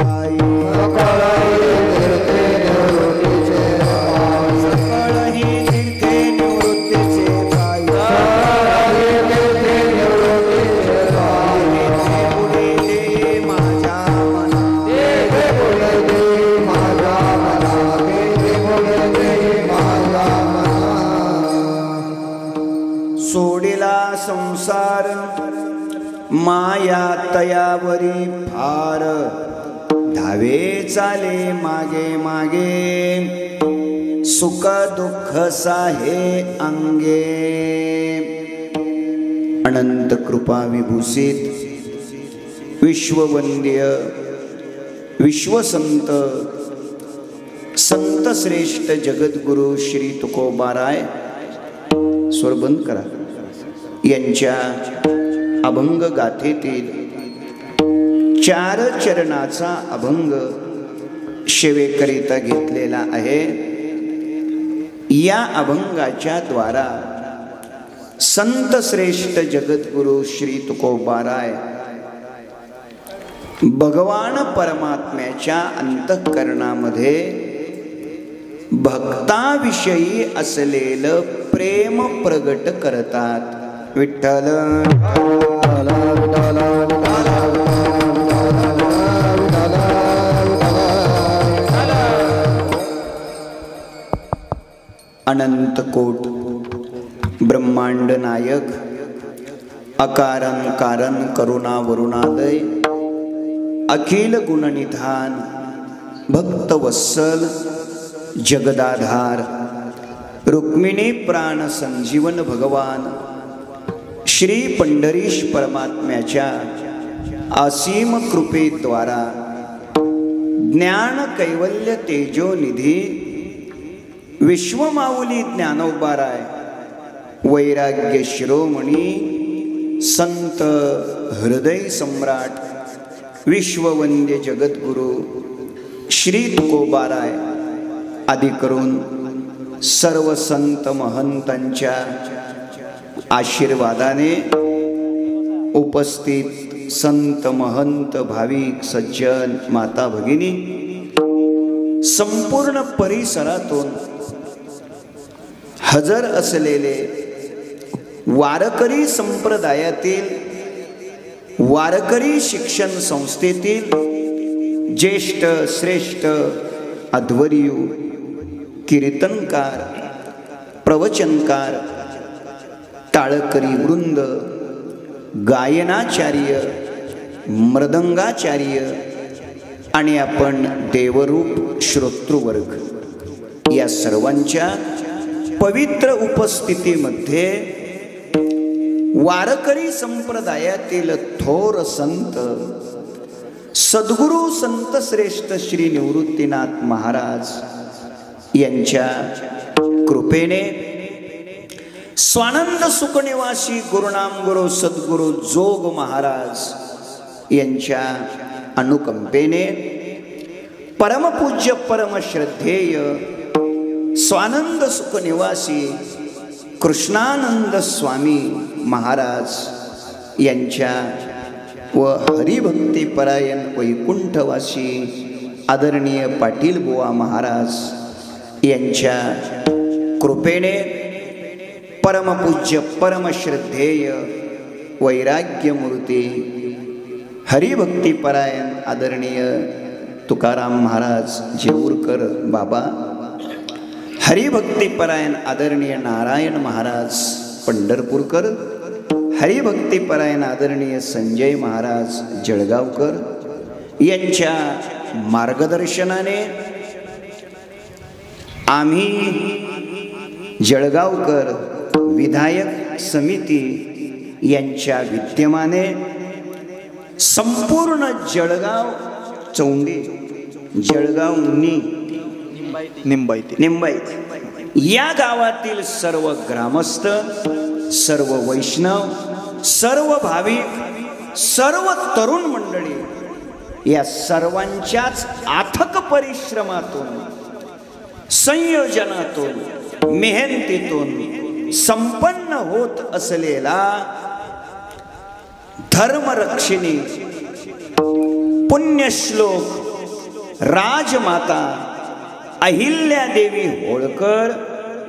पायी सकळही तीर्थे निवृत्तीचे पायी पुढे दे माझ्या मना सोडिला संसार माया तयावरी फार धावे चाले मागे मागे सुख दुःख साहे अंगे अनंत कृपा विभूषित विश्ववंद्य विश्वसंत संत श्रेष्ठ जगद्गुरु श्री तुकोबाराय स्वरबंद करा यांच्या अभंग गाथेतील 4 चरणाचा अभंग सेवेकरिता घेतलेला आहे। या अभंगाच्या द्वारा संत श्रेष्ठ जगद्गुरु श्री तुकोबाराय भगवान परमात्म्याच्या अंतःकरणामध्ये भक्ताविषयी असलेलं प्रेम प्रगट करतात। विठ्ठल अनंत कोट ब्रह्मांड नायक अकारण कारण करुणा वरुणादय अखिल गुणनिधान भक्त वत्सल जगदाधार रुक्मिणी प्राण संजीवन भगवान श्री पंढरीश परमात्म्याच्या असीम कृपेद्वारा ज्ञान कैवल्य तेजो निधी विश्वमाऊली ज्ञानोबाराय वैराग्य शिरोमणी संत हृदय सम्राट विश्ववंद्य जगद्गुरु श्री तुकोबाराय आदि करून सर्व संत महंतांच्या आशीर्वादाने उपस्थित संत महंत भाविक सज्जन माता भगिनी संपूर्ण परिसरातून हजर असलेले वारकरी संप्रदायातील वारकरी शिक्षण संस्थेतील ज्येष्ठ श्रेष्ठ अध्वर्यू कीर्तनकार प्रवचनकार टाळकरी वृंद गायनाचार्य मृदंगाचार्य आणि आपण देवरूप श्रोतृवर्ग या सर्वांच्या पवित्र उपस्थितीमध्ये वारकरी संप्रदायातील थोर संत सद्गुरु संत श्रेष्ठ श्री निवृत्तीनाथ महाराज यांच्या कृपेने स्वानंद सुखनिवासी गुरुनाम गुरु सद्गुरु जोग महाराज यांच्या अनुकंपेने परमपूज्य परमश्रद्धेय स्वानंद सुखनिवासी कृष्णानंद स्वामी महाराज यांच्या व हरिभक्तीपरायण वैकुंठवासी आदरणीय पाटील बुवा महाराज यांच्या कृपेने परमपूज्य परमश्रद्धेय वैराग्यमूर्ती हरिभक्तीपरायण आदरणीय तुकाराम महाराज जेऊरकर बाबा हरिभक्तीपरायण आदरणीय नारायण महाराज पंढरपूरकर हरिभक्तीपरायण आदरणीय संजय महाराज जळगावकर यांच्या मार्गदर्शनाने आम्ही जळगावकर विधायक समिती यांच्या विद्यमाने संपूर्ण जळगाव चौंडी जळगाव निंबाईत या गावातील सर्व ग्रामस्थ सर्व वैष्णव सर्व भाविक सर्व तरुण मंडळी या सर्वांच्याच अथक परिश्रमातून संयोजनातून मेहनतीतून संपन्न होत असलेला धर्मरक्षिणी पुण्यश्लोक राजमाता अहिल्यादेवी होळकर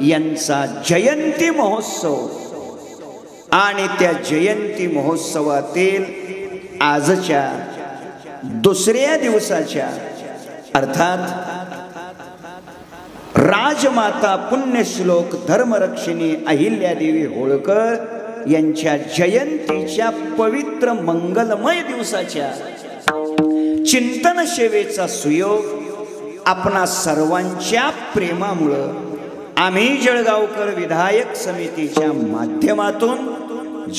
यांचा जयंती महोत्सव आणि त्या जयंती महोत्सवातील आजच्या दुसऱ्या दिवसाच्या अर्थात राजमाता पुण्यश्लोक धर्मरक्षिणी अहिल्यादेवी होळकर यांच्या जयंतीच्या पवित्र मंगलमय दिवसाच्या चिंतन सेवेचा सुयोग आपणा सर्वांच्या प्रेमामुळं आम्ही जळगावकर विधायक समितीच्या माध्यमातून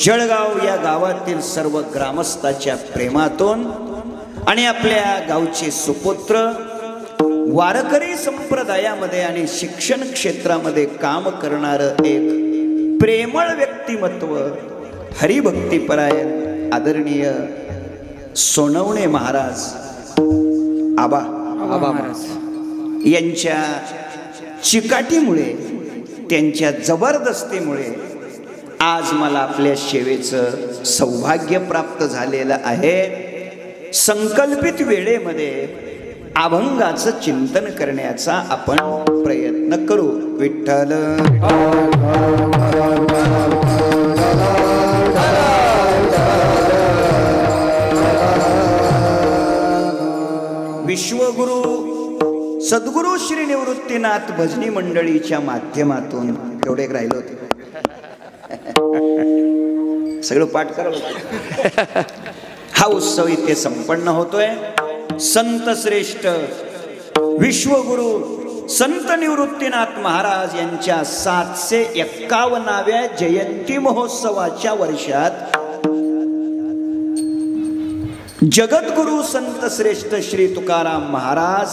जळगाव या गावातील सर्व ग्रामस्थाच्या प्रेमातून आणि आपल्या गावचे सुपुत्र वारकरी संप्रदायामध्ये आणि शिक्षण क्षेत्रामध्ये काम करणारं एक प्रेमळ व्यक्तिमत्व हरिभक्तीपरायण आदरणीय सोनवणे महाराज आबा महाराज यांच्या चिकाटीमुळे त्यांच्या जबरदस्तीमुळे आज मला आपल्या सेवेचं सौभाग्य प्राप्त झालेलं आहे। संकल्पित वेळेमध्ये अभंगाचं चिंतन करण्याचा आपण प्रयत्न करू। विठ्ठल विश्वगुरु सद्गुरु श्री निवृत्तीनाथ भजनी मंडळीच्या माध्यमातून एवढे एक राहिलो होते सगळं पाठ करावं। हा उत्सव इथे संपन्न होतोय। संत श्रेष्ठ विश्वगुरु संत निवृत्तीनाथ महाराज यांच्या 751व्या जयंती महोत्सवाच्या वर्षात जगद्गुरु संत श्रेष्ठ श्री तुकाराम महाराज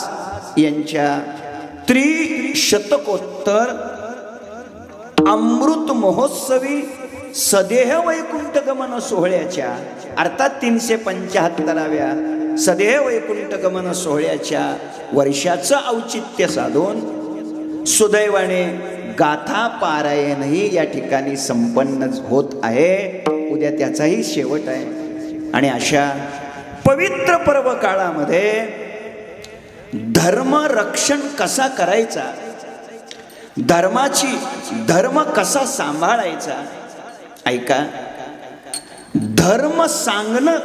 यांच्या त्रिशतकोत्तर अमृत महोत्सवी सदेह वैकुंठ गमन सोहळ्याच्या अर्थात 375व्या सदेह वैकुंठ गमन सोहळ्याच्या वर्षाचं औचित्य साधून सुदैवाने गाथा पारायणही या ठिकाणी संपन्न होत आहे। उद्या त्याचाही शेवट आहे आणि अशा पवित्र पर्व काळामध्ये धर्म रक्षण कसा करायचा, धर्म कसा सांभाळायचा, ऐका, धर्म सांगणं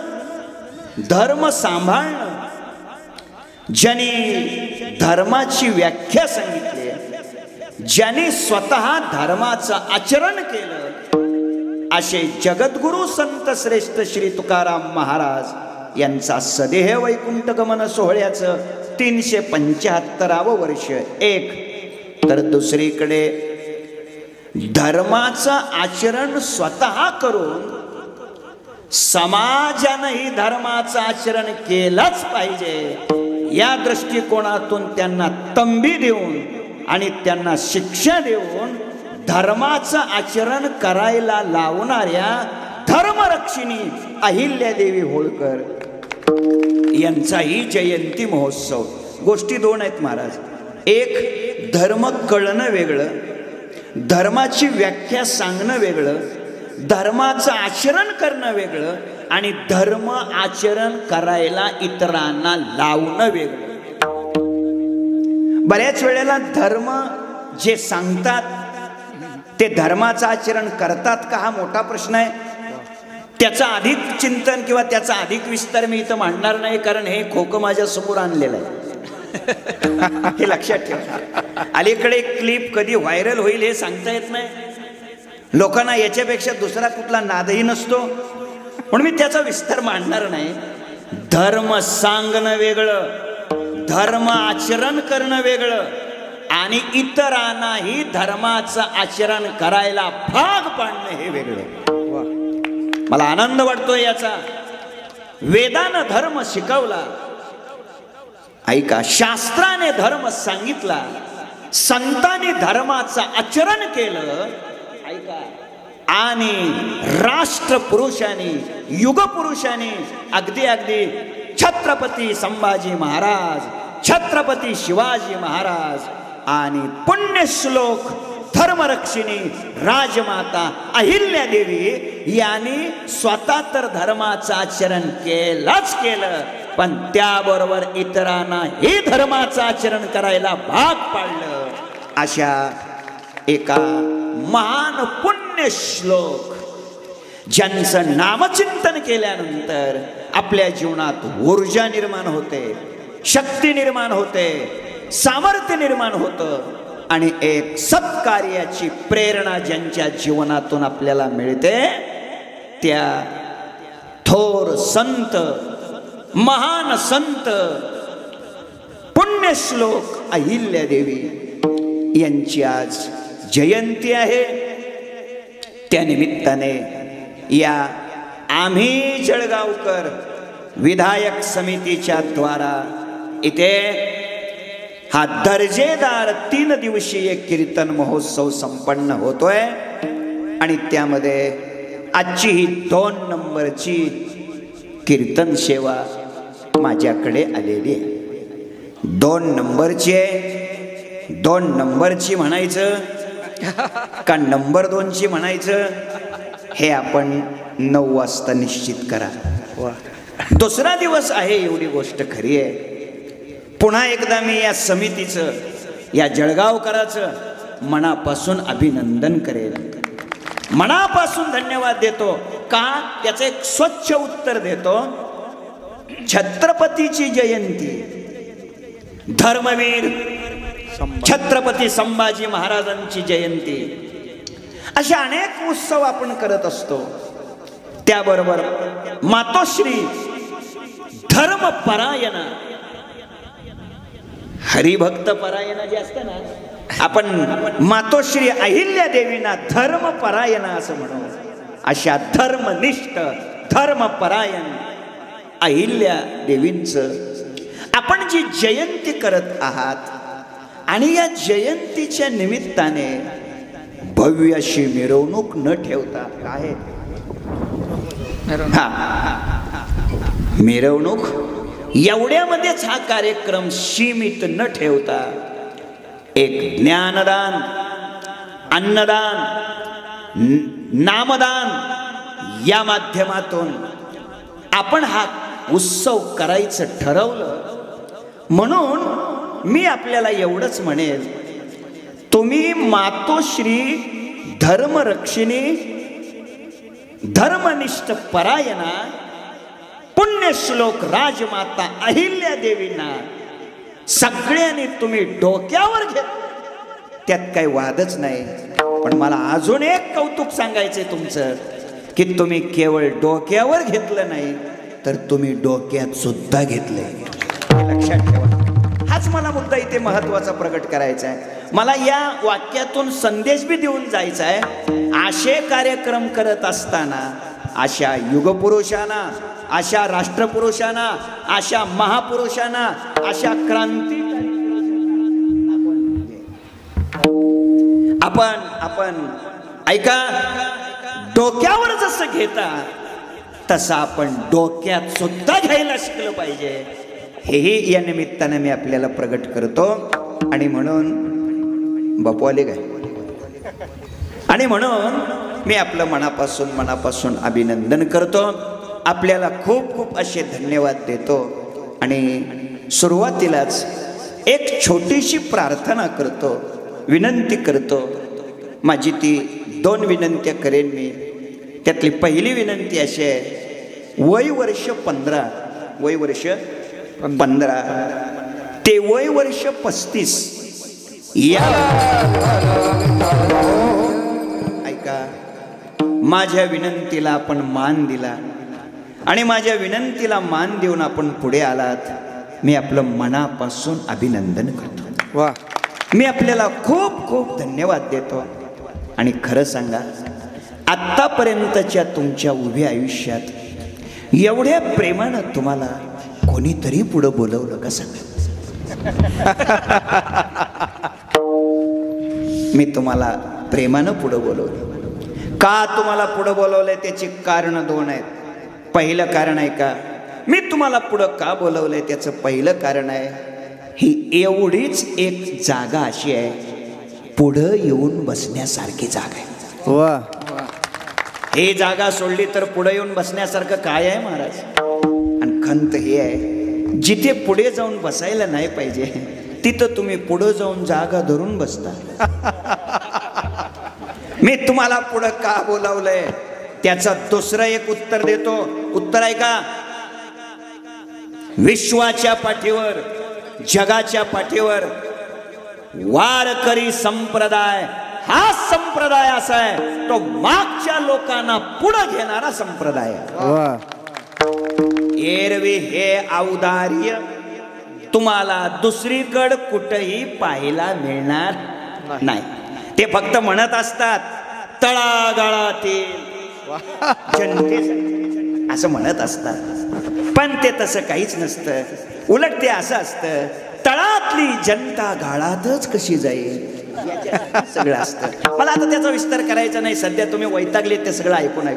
धर्म सांभाळणं, ज्यांनी धर्माची व्याख्या सांगितली, ज्यांनी स्वतः धर्माचं आचरण केलं, असे जगद्गुरु संत श्रेष्ठ श्री तुकाराम महाराज यांचा सदेह वैकुंठ गमन सोहळ्याचं 375वं वर्ष एक, तर दुसरीकडे धर्माचं आचरण स्वतः करून समाजानंही धर्माचं आचरण केलंच पाहिजे या दृष्टिकोनातून त्यांना तंबी देऊन आणि त्यांना शिक्षा देऊन धर्माचं आचरण करायला लावणाऱ्या धर्मरक्षिणी अहिल्यादेवी होळकर यांचाही जयंती महोत्सव। गोष्टी दोन आहेत महाराज, एक धर्म कळणं वेगळं, धर्माची व्याख्या सांगणं वेगळं, धर्माचं आचरण करणं वेगळं आणि धर्म आचरण करायला इतरांना लावणं वेगळं। बऱ्याच वेळेला धर्म जे सांगतात ते धर्माचं आचरण करतात का हा मोठा प्रश्न आहे। त्याचा अधिक चिंतन किंवा त्याचा अधिक विस्तार मी इथं मांडणार नाही, कारण हे खोकं माझ्या समोर आणलेलं आहे हे लक्षात ठेवा। अलीकडे क्लिप कधी व्हायरल होईल हे सांगता येत नाही, लोकांना याच्यापेक्षा दुसरा कुठला नादही नसतो, म्हणून मी त्याचा विस्तार मांडणार नाही। धर्म सांगणं वेगळं, धर्म आचरण करणं वेगळं आणि इतरांनाही धर्माचं आचरण करायला भाग पाडणं हे वेगळं। मला आनंद वाटतोय याचा। वेदानं धर्म शिकवला, ऐका, शास्त्राने धर्म सांगितला, संतांनी धर्माचं आचरण केलं, ऐका, आणि राष्ट्रपुरुषांनी युगपुरुषांनी अगदी छत्रपती संभाजी महाराज, छत्रपती शिवाजी महाराज आणि पुण्यश्लोक धर्मरक्षिणी राजमाता अहिल्यादेवी यांनी स्वतः तर धर्माचं आचरण केलंच केलं, पण त्याबरोबर इतरांना हे धर्माचं आचरण करायला भाग पाडलं. अशा एका महान पुण्य श्लोक ज्यांचं नामचिंतन केल्यानंतर आपल्या जीवनात ऊर्जा निर्माण होते, शक्ती निर्माण होते, सामर्थ्य निर्माण होतं आणि एक सत्कार्याची प्रेरणा ज्यांच्या जीवनातून आपल्याला मिळते, त्या थोर संत, महान संत, पुण्यश्लोक अहिल्यादेवी यांची आज जयंती आहे. त्या निमित्ताने या आम्ही जळगावकर विधायक समितीच्या द्वारा इथे हा दर्जेदार 3 दिवसीय कीर्तन महोत्सव संपन्न होतोय आणि त्यामध्ये आजची ही 2 नंबरची कीर्तन सेवा माझ्याकडे आलेली आहे. 2 नंबरची आहे. 2 नंबरची म्हणायचं का नंबर 2ची म्हणायचं हे आपण 9 वाजता निश्चित करा. दुसरा दिवस आहे एवढी गोष्ट खरी आहे. पुन्हा एकदा मी या समितीचं, या जळगावकराचं मनापासून अभिनंदन करेल, मनापासून धन्यवाद देतो. का? त्याचं एक स्वच्छ उत्तर देतो. छत्रपतीची जयंती, धर्मवीर छत्रपती संभाजी महाराजांची जयंती, अशा अनेक उत्सव आपण करत असतो. त्याबरोबर मातोश्री धर्मपरायण, हरिभक्त परायण जे असतं ना, आपण मातोश्री अहिल्यादेवींना धर्मपरायण असं म्हणू. अशा धर्मनिष्ठ, धर्मपरायण अहिल्या देवींचं आपण जी जयंती करत आहात आणि या जयंतीच्या निमित्ताने भव्य अशी मिरवणूक न ठेवता, काय मिरवणूक एवढ्यामध्येच हा कार्यक्रम सीमित न ठेवता एक ज्ञानदान, अन्नदान, नामदान या माध्यमातून आपण हा उत्सव करायचं ठरवलं. म्हणून मी आपल्याला एवढंच म्हणेल, तुम्ही मातोश्री धर्मरक्षिणी, धर्मनिष्ठ परायणा, पुण्यश्लोक राजमाता अहिल्या देवींना सगळ्यांनी तुम्ही डोक्यावर घेत, त्यात काही वादच नाही. पण मला अजून एक कौतुक सांगायचंय तुमचं, की तुम्ही केवळ डोक्यावर घेतलं नाही तर तुम्ही डोक्यात सुद्धा घेतलंय. लक्षात ठेवा. हाच मला मुद्दा इथे महत्वाचा प्रकट करायचा आहे. मला या वाक्यातून संदेश बी देऊन जायचा आहे. असे कार्यक्रम करत असताना अशा युगपुरुषांना, अशा राष्ट्रपुरुषांना, अशा महापुरुषांना, अशा क्रांती आपण ऐका, डोक्यावर जसं घेता तसं आपण डोक्यात सुद्धा घ्यायला शिकलं पाहिजे. हेही या निमित्ताने मी आपल्याला प्रगट करतो. आणि म्हणून बापू आले काय, आणि म्हणून मी आपलं मनापासून अभिनंदन करतो. आपल्याला खूप खूप असे धन्यवाद देतो. आणि सुरुवातीलाच एक छोटीशी प्रार्थना करतो, विनंती करतो. माझी ती 2 विनंत्या करेन मी. त्यातली पहिली विनंती अशी आहे, वय वर्ष 15 ते वय वर्ष 35 या, ऐका, माझ्या विनंतीला आपण मान दिला आणि माझ्या विनंतीला मान देऊन आपण पुढे आलात. मी आपलं मनापासून अभिनंदन करतो. वा, मी आपल्याला खूप खूप धन्यवाद देतो. आणि खरं सांगा, आत्तापर्यंतच्या तुमच्या उभ्या आयुष्यात एवढ्या प्रेमानं तुम्हाला कोणीतरी पुढं बोलवलं का सांगा? मी तुम्हाला प्रेमानं पुढं बोलवलं. का तुम्हाला पुढं बोलवलंय त्याची कारण 2 आहेत. पहिलं कारण आहे का, मी तुम्हाला पुढं का बोलवलंय त्याचं पहिलं कारण आहे, ही एवढीच एक जागा अशी आहे, पुढं येऊन बसण्यासारखी जागा आहे. वा, ही जागा सोडली तर पुढे येऊन बसण्यासारखं काय आहे महाराज? आणि खंत हे आहे, जिथे पुढे जाऊन बसायला नाही पाहिजे तिथं तुम्ही पुढे जाऊन जागा धरून बसता. मी तुम्हाला पुढे का बोलावलंय त्याचा दुसरं एक उत्तर देतो. उत्तर आहे का? विश्वाच्या पाठीवर, जगाच्या पाठीवर वारकरी संप्रदाय हा संप्रदाय असा आहे तो मागच्या लोकांना पुढे घेणारा संप्रदाय. एरवी हे औदार्य तुम्हाला दुसरीकडे कुठेही पाहायला मिळणार नाही. ते फक्त म्हणत असतात तळागाळातील जनतेसाठी असं म्हणत असतात, पण ते तसं काहीच नसतं. उलट ते असं असतं तळातली जनता गाळातच कशी जाईल सगळं असतं. मला आता त्याचा विस्तार करायचा नाही, सध्या तुम्ही वैतागले ते सगळं ऐकून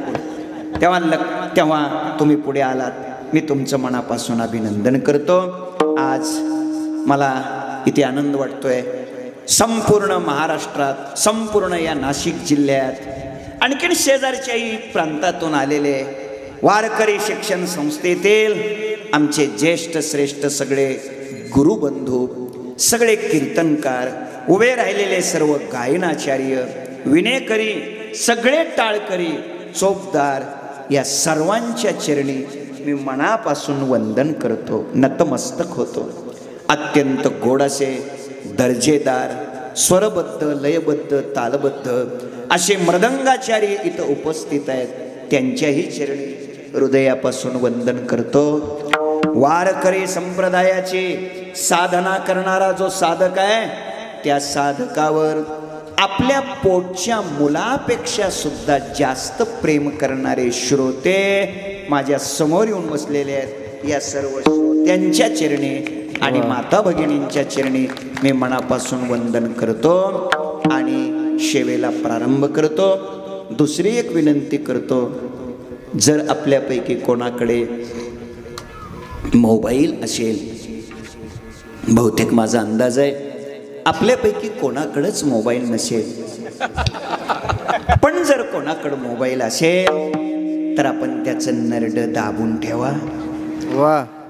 तेव्हा तुम्ही पुढे आलात. मी तुमचं मनापासून अभिनंदन करतो. आज मला इथे आनंद वाटतोय. संपूर्ण महाराष्ट्रात, संपूर्ण या नाशिक जिल्ह्यात, आणखीन शेजारच्याही प्रांतातून आलेले वारकरी शिक्षण संस्थेतील आमचे ज्येष्ठ श्रेष्ठ सगळे गुरुबंधू, सगळे कीर्तनकार, उभे राहिलेले सर्व गायनाचार्य, विनेकरी, सगळे टाळकरी, चोपदार, या सर्वांच्या चरणी मी मनापासून वंदन करतो, नतमस्तक होतो. अत्यंत गोड असे दर्जेदार स्वरबद्ध, लयबद्ध, तालबद्ध असे मृदंगाचार्य इथं उपस्थित आहेत. त्यांच्याही चरणी हृदयापासून वंदन करतो. वारकरी संप्रदायाची साधना करणारा जो साधक आहे त्या साधकावर आपल्या पोटच्या मुलापेक्षा सुद्धा जास्त प्रेम करणारे श्रोते माझ्या समोर येऊन बसलेले आहेत. या सर्व श्रोत्यांच्या चरणी आणि माता भगिनींच्या चरणी मी मनापासून वंदन करतो आणि सेवेला प्रारंभ करतो. दुसरी एक विनंती करतो, जर आपल्यापैकी कोणाकडे मोबाईल असेल, बहुतेक माझा अंदाज आहे आपल्यापैकी कोणाकडेच मोबाईल नसेल, पण जर कोणाकडे मोबाईल असेल तर आपण त्याचं नरड दाबून ठेवा.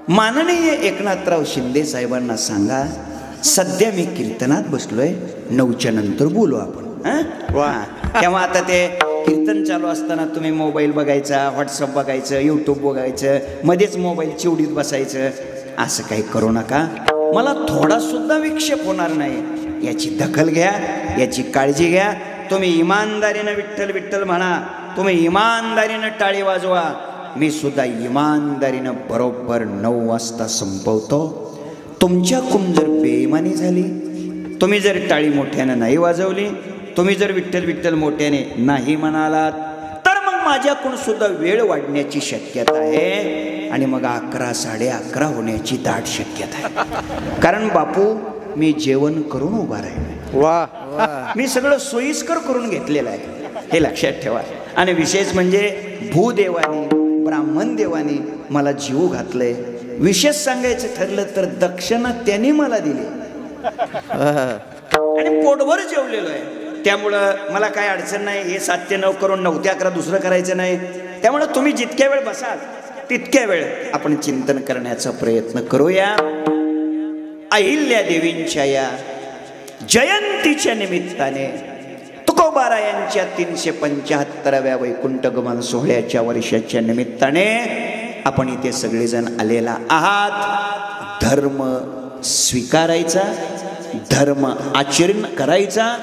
माननीय एकनाथराव शिंदे साहेबांना सांगा सध्या मी कीर्तनात बसलोय, 9च्या नंतर बोलू आपण. तेव्हा आता ते कीर्तन चालू असताना तुम्ही मोबाईल बघायचा, व्हॉट्सअप बघायचं, यूट्यूब बघायचं, मध्येच मोबाईल चिवडीत बसायचं, असं काही करू नका. मला थोडा सुद्धा विक्षेप होणार नाही याची दखल घ्या, याची काळजी घ्या. तुम्ही इमानदारीनं विठ्ठल विठ्ठल म्हणा, तुम्ही इमानदारीनं टाळी वाजवा. मी सुद्धा इमानदारीनं बरोबर 9 वाजता संपवतो. तुमच्याकडून जर बेईमानी झाली, तुम्ही जर टाळी मोठ्यानं नाही वाजवली, तुम्ही जर विठ्ठल विठ्ठल मोठ्याने नाही म्हणालात तर मग माझ्याकडून सुद्धा वेळ वाढण्याची शक्यता आहे आणि मग 11, 11:30 होण्याची दाट शक्यता आहे. कारण बापू मी जेवण करून उभा राहिलो. मी सगळं सोयीस्कर करून घेतलेलं आहे, हे लक्षात ठेवा. आणि विशेष म्हणजे भूदेवानी, ब्राह्मण देवानी मला जीव घातलंय. विशेष सांगायचं ठरलं तर दक्षिणा त्यांनी मला दिली आणि पोटभर जेवलेलो आहे. त्यामुळं मला काय अडचण नाही. हे 7 ते 9 करून 9 ते 11 दुसरं करायचं नाही. त्यामुळं तुम्ही जितक्या वेळ बसाल तितक्या वेळ आपण चिंतन करण्याचा प्रयत्न करूया. अहिल्या देवींच्या या जयंतीच्या निमित्ताने तुकोबारायांच्या 375व्या वैकुंठगमन सोहळ्याच्या वर्षाच्या निमित्ताने आपण इथे सगळेजण आलेला आहात. धर्म स्वीकारायचा, धर्म आचरण करायचा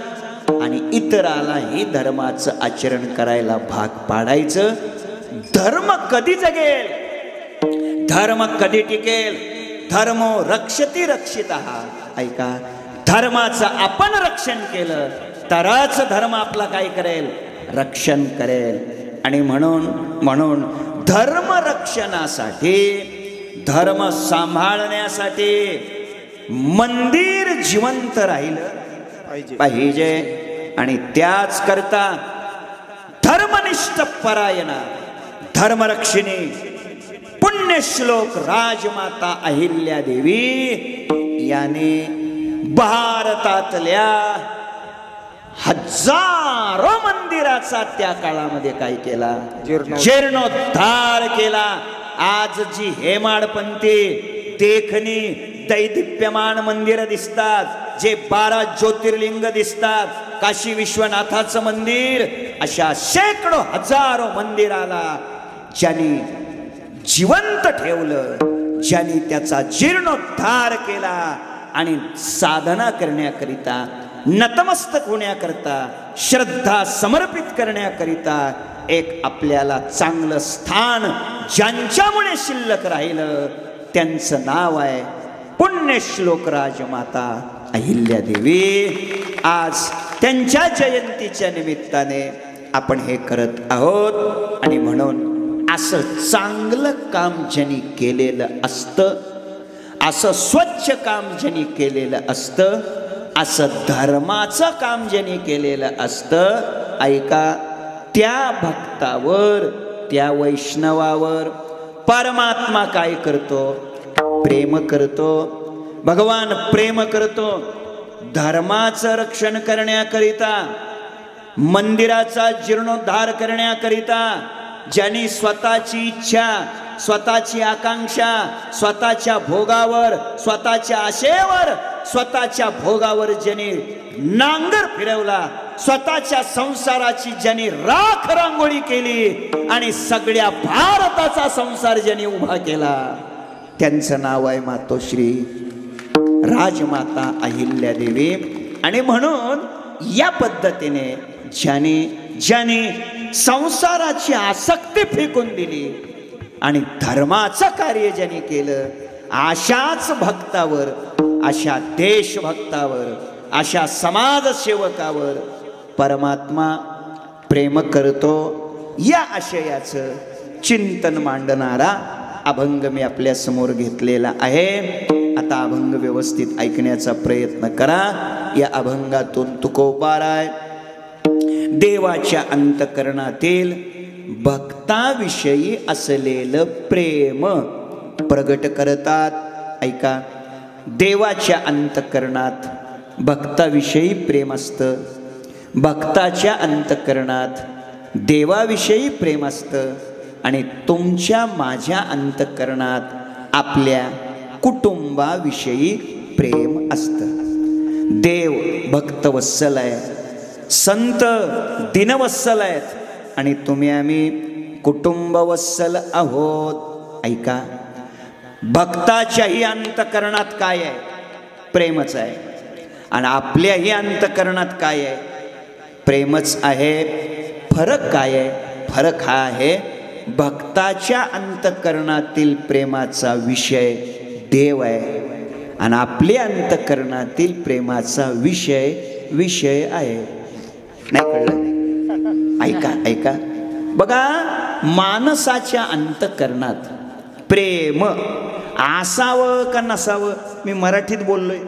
आणि इतरालाही धर्माचं आचरण करायला भाग पाडायचं. धर्म कधी जगेल, धर्म कधी टिकेल, धर्मो रक्षती रक्षितः. ऐका, धर्माचं आपण रक्षण केलं तरच धर्म आपला काय करेल, रक्षण करेल. आणि म्हणून धर्म रक्षणासाठी, धर्म सांभाळण्यासाठी मंदिर जिवंत राहिलं पाहिजे. आणि त्याच करता धर्मनिष्ठ परायणा, धर्मरक्षिणी पुण्यश्लोक राजमाता अहिल्या देवी याने भारतातल्या हजारो मंदिराचा त्या काळामध्ये काय केला, जीर्णोद्धार केला. आज जी हेमाडपंथी देखणी दैदिप्यमान मंदिर दिसतात, जे 12 ज्योतिर्लिंग दिसतात, काशी विश्वनाथाचं मंदिर, अशा शेकडो हजारो मंदिराला ज्यांनी जिवंत ठेवलं, ज्यांनी त्याचा जीर्णोद्धार केला आणि साधना करण्याकरिता, नतमस्तक होण्याकरिता, श्रद्धा समर्पित करण्याकरिता एक आपल्याला चांगलं स्थान ज्यांच्यामुळे शिल्लक राहिलं, त्यांचं नाव आहे पुण्यश्लोक राजमाता अहिल्यादेवी. आज त्यांच्या जयंतीच्या निमित्ताने आपण हे करत आहोत. आणि म्हणून असं चांगलं काम ज्यांनी केलेलं असतं, असं स्वच्छ काम ज्यांनी केलेलं असतं, असं धर्माचं काम ज्यांनी केलेलं असतं, ऐका, त्या भक्तावर, त्या वैष्णवावर परमात्मा काय करतो? प्रेम करतो. भगवान प्रेम करतो. धर्माचं रक्षण करण्याकरिता, मंदिराचा जीर्णोद्धार करण्याकरिता ज्यांनी स्वतःची इच्छा, स्वतःची आकांक्षा, स्वतःच्या भोगावर, स्वतःच्या आशेवर, स्वतःच्या भोगावर ज्यांनी नांगर फिरवला, स्वतःच्या संसाराची ज्यांनी राख रांगोळी केली आणि सगळ्या भारताचा संसार ज्यांनी उभा केला, त्यांचं नाव आहे मातोश्री राजमाता अहिल्यादेवी. आणि म्हणून या पद्धतीने ज्यांनी संसाराची आसक्ती फेकून दिली आणि धर्माचं कार्य ज्यांनी केलं, अशाच भक्तावर, अशा देशभक्तावर, अशा समाजसेवकावर परमात्मा प्रेम करतो. या आशयाचं चिंतन मांडणारा अभंग मी आपल्या समोर घेतलेला आहे. आता अभंग व्यवस्थित ऐकण्याचा प्रयत्न करा. या अभंगातून तुकोबाराय देवाच्या अंतकरणातील भक्ताविषयी असलेलं प्रेम प्रगट करतात. ऐका, देवाच्या अंतकरणात भक्ताविषयी प्रेम असतं, भक्ताच्या अंतकरणात देवाविषयी प्रेम असतं, आणि तुमच्या माझ्या अंतकरणात आपल्या कुटुंबाविषयी प्रेम असतं. देव भक्तवत्सल आहे, संत दिनवत्सल आहेत, आणि तुम्ही आम्ही कुटुंबवत्सल आहोत. ऐका, भक्ताच्याही अंतकरणात काय आहे? प्रेमच आहे. आणि आपल्याही अंतकरणात काय आहे? प्रेमच आहे. फरक काय आहे? फरक हा आहे, भक्ताच्या अंतकरणातील प्रेमाचा विषय देव आहे आणि आपल्या अंतकरणातील प्रेमाचा विषय आहे. नाही कळलं? ऐका ऐका, बघा, माणसाच्या अंतकरणात प्रेम असावं का नसावं? मी मराठीत बोललोय,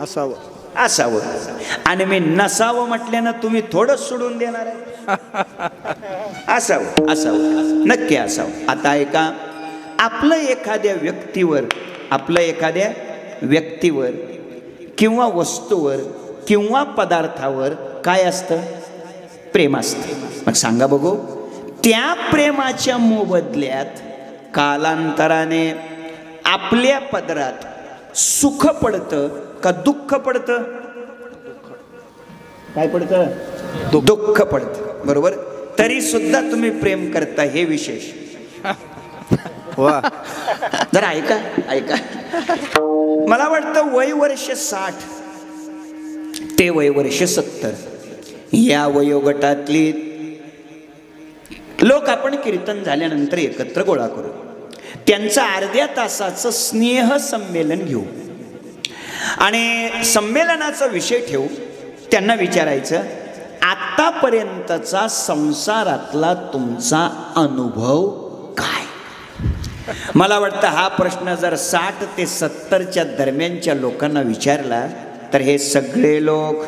असावं असावं. आणि मी नसावं म्हटल्यानं तुम्ही थोडं सोडून देणार आहे? असावं असावं, नक्की असावं. आता ऐका, आपलं एखाद्या व्यक्तीवर किंवा वस्तूवर किंवा पदार्थावर काय असतं? प्रेम असतं. मग सांगा बघू, त्या प्रेमाच्या मोबदल्यात कालांतराने आपल्या पदरात सुख पडतं का दुःख पडतं? काय पडतं? दुःख पडतं. बरोबर. तरी सुद्धा तुम्ही प्रेम करता, हे विशेष. वा, जरा ऐका ऐका. मला वाटतं वय वर्ष 60 ते वय वर्ष 70 या वयोगटातली लोक आपण कीर्तन झाल्यानंतर एकत्र गोळा करू, त्यांचं अर्ध्या तासाचं स्नेह संमेलन घेऊ आणि संमेलनाचा विषय ठेवू. त्यांना विचारायचं, आतापर्यंतचा संसारातला तुमचा अनुभव काय? मला वाटतं हा प्रश्न जर 60 ते 70च्या दरम्यानच्या लोकांना विचारला तर हे सगळे लोक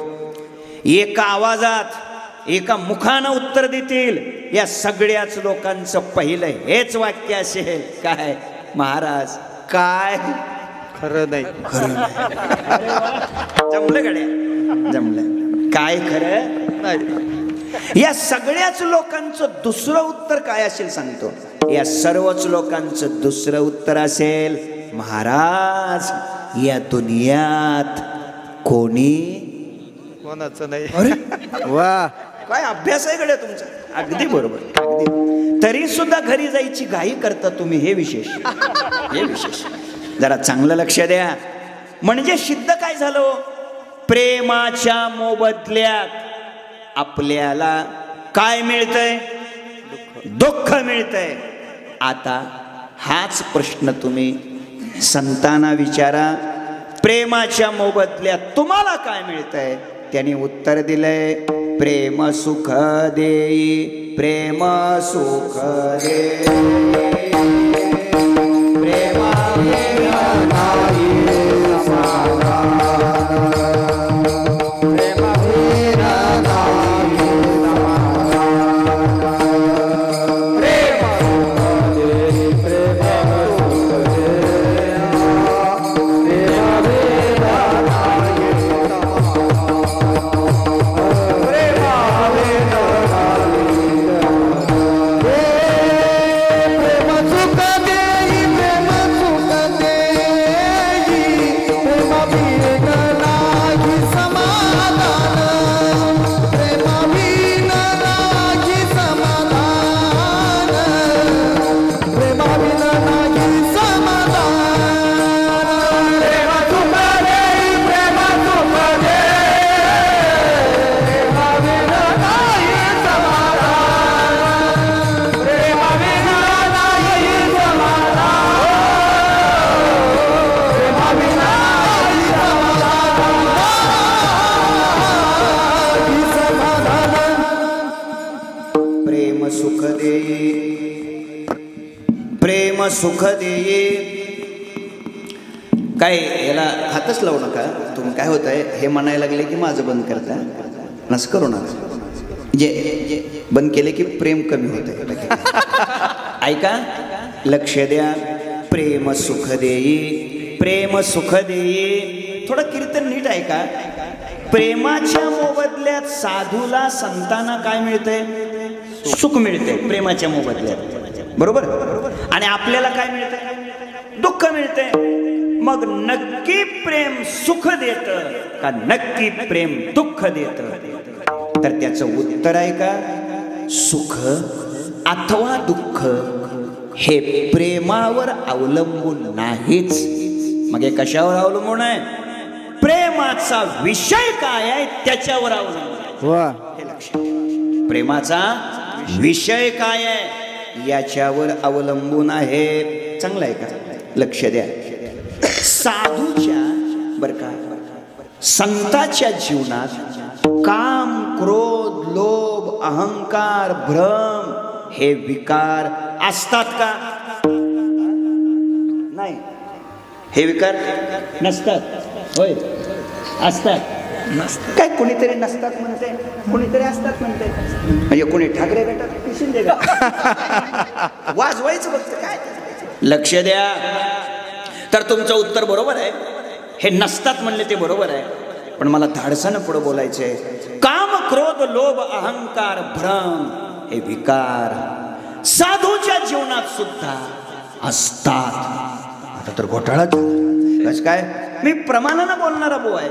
एका आवाजात, एका मुखानं उत्तर देतील. या सगळ्याच लोकांचं पहिलं हेच वाक्य असेल, काय महाराज, काय खरं नाही. खरं नाही. जमलं गड्या, जमलं. काय खरं नाही. या सगळ्याच लोकांचं दुसरं उत्तर काय असेल सांगतो. या सर्वच लोकांचं दुसरं उत्तर असेल, महाराज या दुनियात कोणाचं नाही. अरे वा, काय अभ्यास आहे कडे तुमचा. अगदी बरोबर, अगदी. तरी सुद्धा घरी जायची घाई करता तुम्ही, हे विशेष, हे विशेष. जरा चांगलं लक्ष द्या. म्हणजे सिद्ध काय झालं, प्रेमाच्या मोबदल्यात आपल्याला काय मिळतंय, दुःख मिळतंय. आता हाच प्रश्न तुम्ही संतांना विचारा, प्रेमाच्या मोबदल्यात तुम्हाला काय मिळतंय. त्यांनी उत्तर दिलंय, प्रेम सुख देई, प्रेम सुख देई, प्रेमा सुख देये. काय याला हातच लावू नका तुम्ही. काय होत आहे हे म्हणायला लागले की माझं बंद करता, नसं करू नका. जे बंद केले की प्रेम कमी होत आहे. ऐका, लक्ष द्या. प्रेम सुख देई, प्रेम सुख देई. थोडं कीर्तन नीट ऐका. प्रेमाच्या मोबदल्यात साधूला संतांना काय मिळतंय, सुख मिळते प्रेमाच्या मोबदल्यात, बरोबर. आणि आपल्याला काय मिळतंय, दुःख मिळतंय. मग नक्की प्रेम सुख देत का नक्की प्रेम दुःख देत. तर त्याचं उत्तर आहे का, सुख अथवा दुःख हे प्रेमावर अवलंबून नाहीच. मग हे कशावर अवलंबून आहे, प्रेमाचा विषय काय आहे त्याच्यावर अवलंबून. हे लक्ष, प्रेमाचा विषय काय आहे याच्यावर अवलंबून आहे. चांगलं आहे का, लक्ष द्या. साधूच्या बर का संताच्या जीवनात काम, क्रोध, लोभ, अहंकार, भ्रम हे विकार असतात का, नाही. हे विकार नसतात, होय असतात. काय कोणीतरी नसतात म्हणते, कोणीतरी असतात म्हणते. म्हणजे कोणी ठाकरे गटात, शिंदे गटात वाजवायचं बघत काय. लक्ष द्या. तर तुमचं उत्तर बरोबर आहे, हे नसतात म्हणले ते बरोबर आहे. पण मला धाडसानं पुढे बोलायचंय. काम, क्रोध, लोभ, अहंकार, भ्रम हे विकार साधूच्या जीवनात सुद्धा असतात. आता तर घोटाळा कस काय. मी प्रमाणानं बोलणारा बो आहे.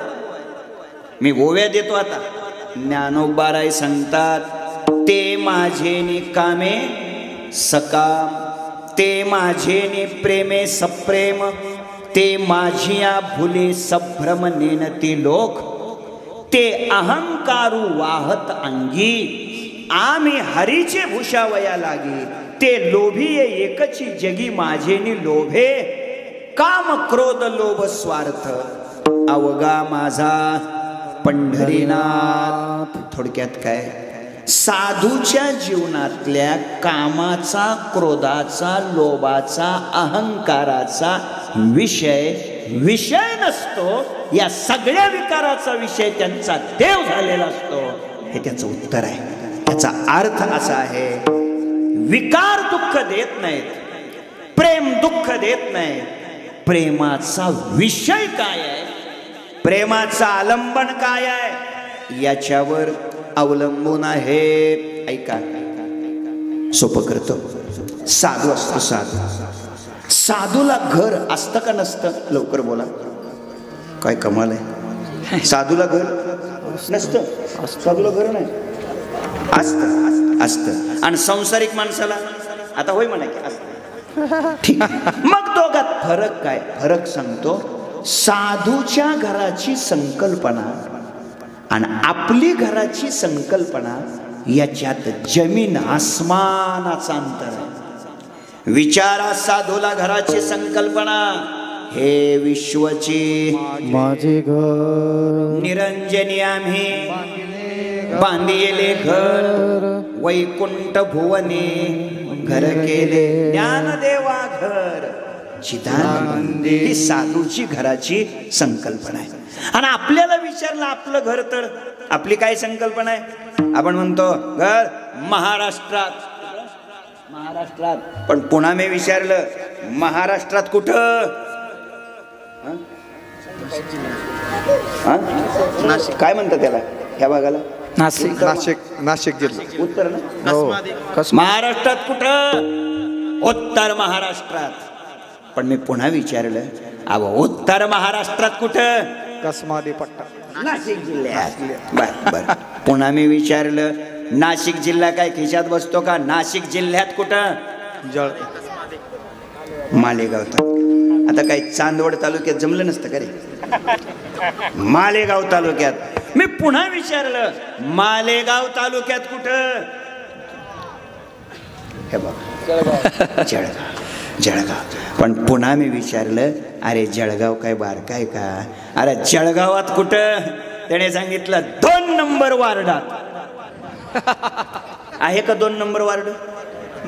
मी ओव्या देतो आता. ज्ञानोबाराय सांगतात, ते माझे निकामे सकाम, ते माझे नि प्रेमे सप्रेम, ते माझिया भुले सभ्रम नेनती लोक, ते अहंकारू वाहत अंगी, आम्ही हरीचे भूषावया लागी, ते लोभिये एकची जगी माझे नि लोभे, काम क्रोध लोभ स्वार्थ अवगा माझा पंढरीनाथ. थोडक्यात काय, साधूच्या जीवनातल्या कामाचा, क्रोधाचा, लोभाचा, अहंकाराचा विषय नसतो. या सगळ्या विकाराचा विषय त्यांचा देव झालेला असतो. हे त्याचं उत्तर आहे. त्याचा अर्थ असा आहे, विकार दुःख देत नाहीत, प्रेम दुःख देत नाही. प्रेमाचा विषय काय आहे, प्रेमाचं आलंबन काय आहे याच्यावर अवलंबून आहे. ऐका, सोपं करतो. साधू असतो, साधू साधूला घर असतं का नसतं? लवकर बोला. काय कमाल आहे. साधूला घर नसतं. साधूला घर नाही, असतं. असतं. आणि संसारिक माणसाला आता होय म्हणा की असतं. ठीक. मग दोघात फरक काय? फरक सांगतो. साधूच्या घराची संकल्पना आणि आपली घराची संकल्पना याच्यात जमीन आसमानाचा अंतर आहे. विचारा साधूला घराची संकल्पना, हे विश्वची माझे घर, निरंजनी आम्ही बांधिले घर, वैकुंठ भुवने घर केले ज्ञानदेवा घर चिदानंद. ही साधूची घराची संकल्पना आहे. आणि आपल्याला विचारलं आपलं घर तर आपली काय संकल्पना आहे? आपण म्हणतो घर महाराष्ट्रात. महाराष्ट्रात. पण पुन्हा मी विचारलं महाराष्ट्रात कुठं? काय म्हणतात त्याला ह्या भागाला? नाशिक. नाशिक जिल्हा. उत्तर ना? हो. महाराष्ट्रात कुठं? उत्तर महाराष्ट्रात. पण मी पुन्हा विचारलं अहो उत्तर महाराष्ट्रात कुठं? कसमादी पट्टा. नाशिक जिल्ह्यात. बर बर. पुन्हा मी विचारलं नाशिक जिल्हा काय खिशात बसतो का? नाशिक जिल्ह्यात कुठं? जळ. मालेगाव. आता काय चांदवड तालुक्यात जमलं नसतं का रे? मालेगाव तालुक्यात. मी पुन्हा विचारलं मालेगाव तालुक्यात कुठं? हे बघ जळगाव. जळगाव. पण पुन्हा मी विचारलं अरे जळगाव काय बारकाय का? अरे जळगावात कुठं? त्याने सांगितलं 2 नंबर वार्डात. आहे का 2 नंबर वार्ड?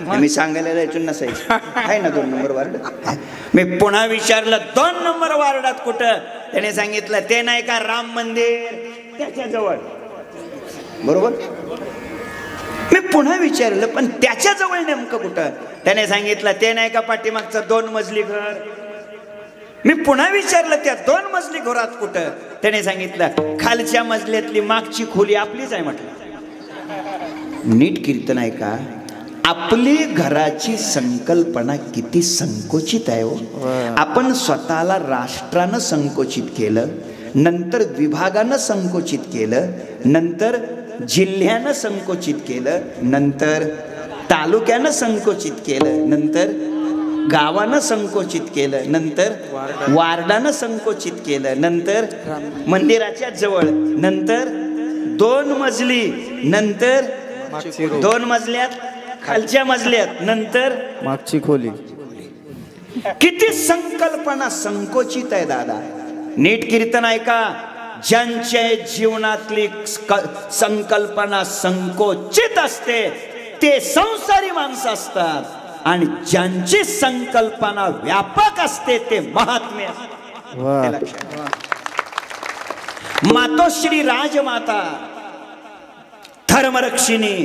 मी सांगायला जायचो नसायचं. आहे ना 2 नंबर वार्ड? मी पुन्हा विचारलं 2 नंबर वार्डात कुठं? त्याने सांगितलं ते नाही का राम मंदिर त्याच्या जवळ. बरोबर. मी पुन्हा विचारलं पण त्याच्या जवळ नेमकं कुठं? त्याने सांगितलं ते नाही का पाठीमागचं 2 मजली घर. मी पुन्हा विचारलं त्या 2 मजली घरात कुठं? त्याने सांगितलं खालच्या मजल्यातली मागची खोली आपलीच आहे म्हटलं. नीट कीर्तन आहे का? आपली घराची संकल्पना किती संकोचित आहे हो. आपण स्वतःला राष्ट्रानं संकोचित केलं, नंतर विभागानं संकोचित केलं, नंतर जिल्ह्यानं संकोचित केलं, नंतर तालुक्यानं संकोचित केलं, नंतर गावानं संकोचित केलं, नंतर वार्डानं संकोचित केलं, नंतर मंदिराच्या जवळ, नंतर 2 मजली, नंतर 2 मजल्यात खालच्या मजल्यात, नंतर मागची खोली. किती संकल्पना संकोचित आहे दादा. नीट कीर्तन ऐका. ज्यांच्या जीवनातली संकल्पना संकोचित असते ते संसारी माणसं असतात, आणि ज्यांची संकल्पना व्यापक असते ते महात्मे असतात. मातोश्री राजमाता धर्मरक्षिणी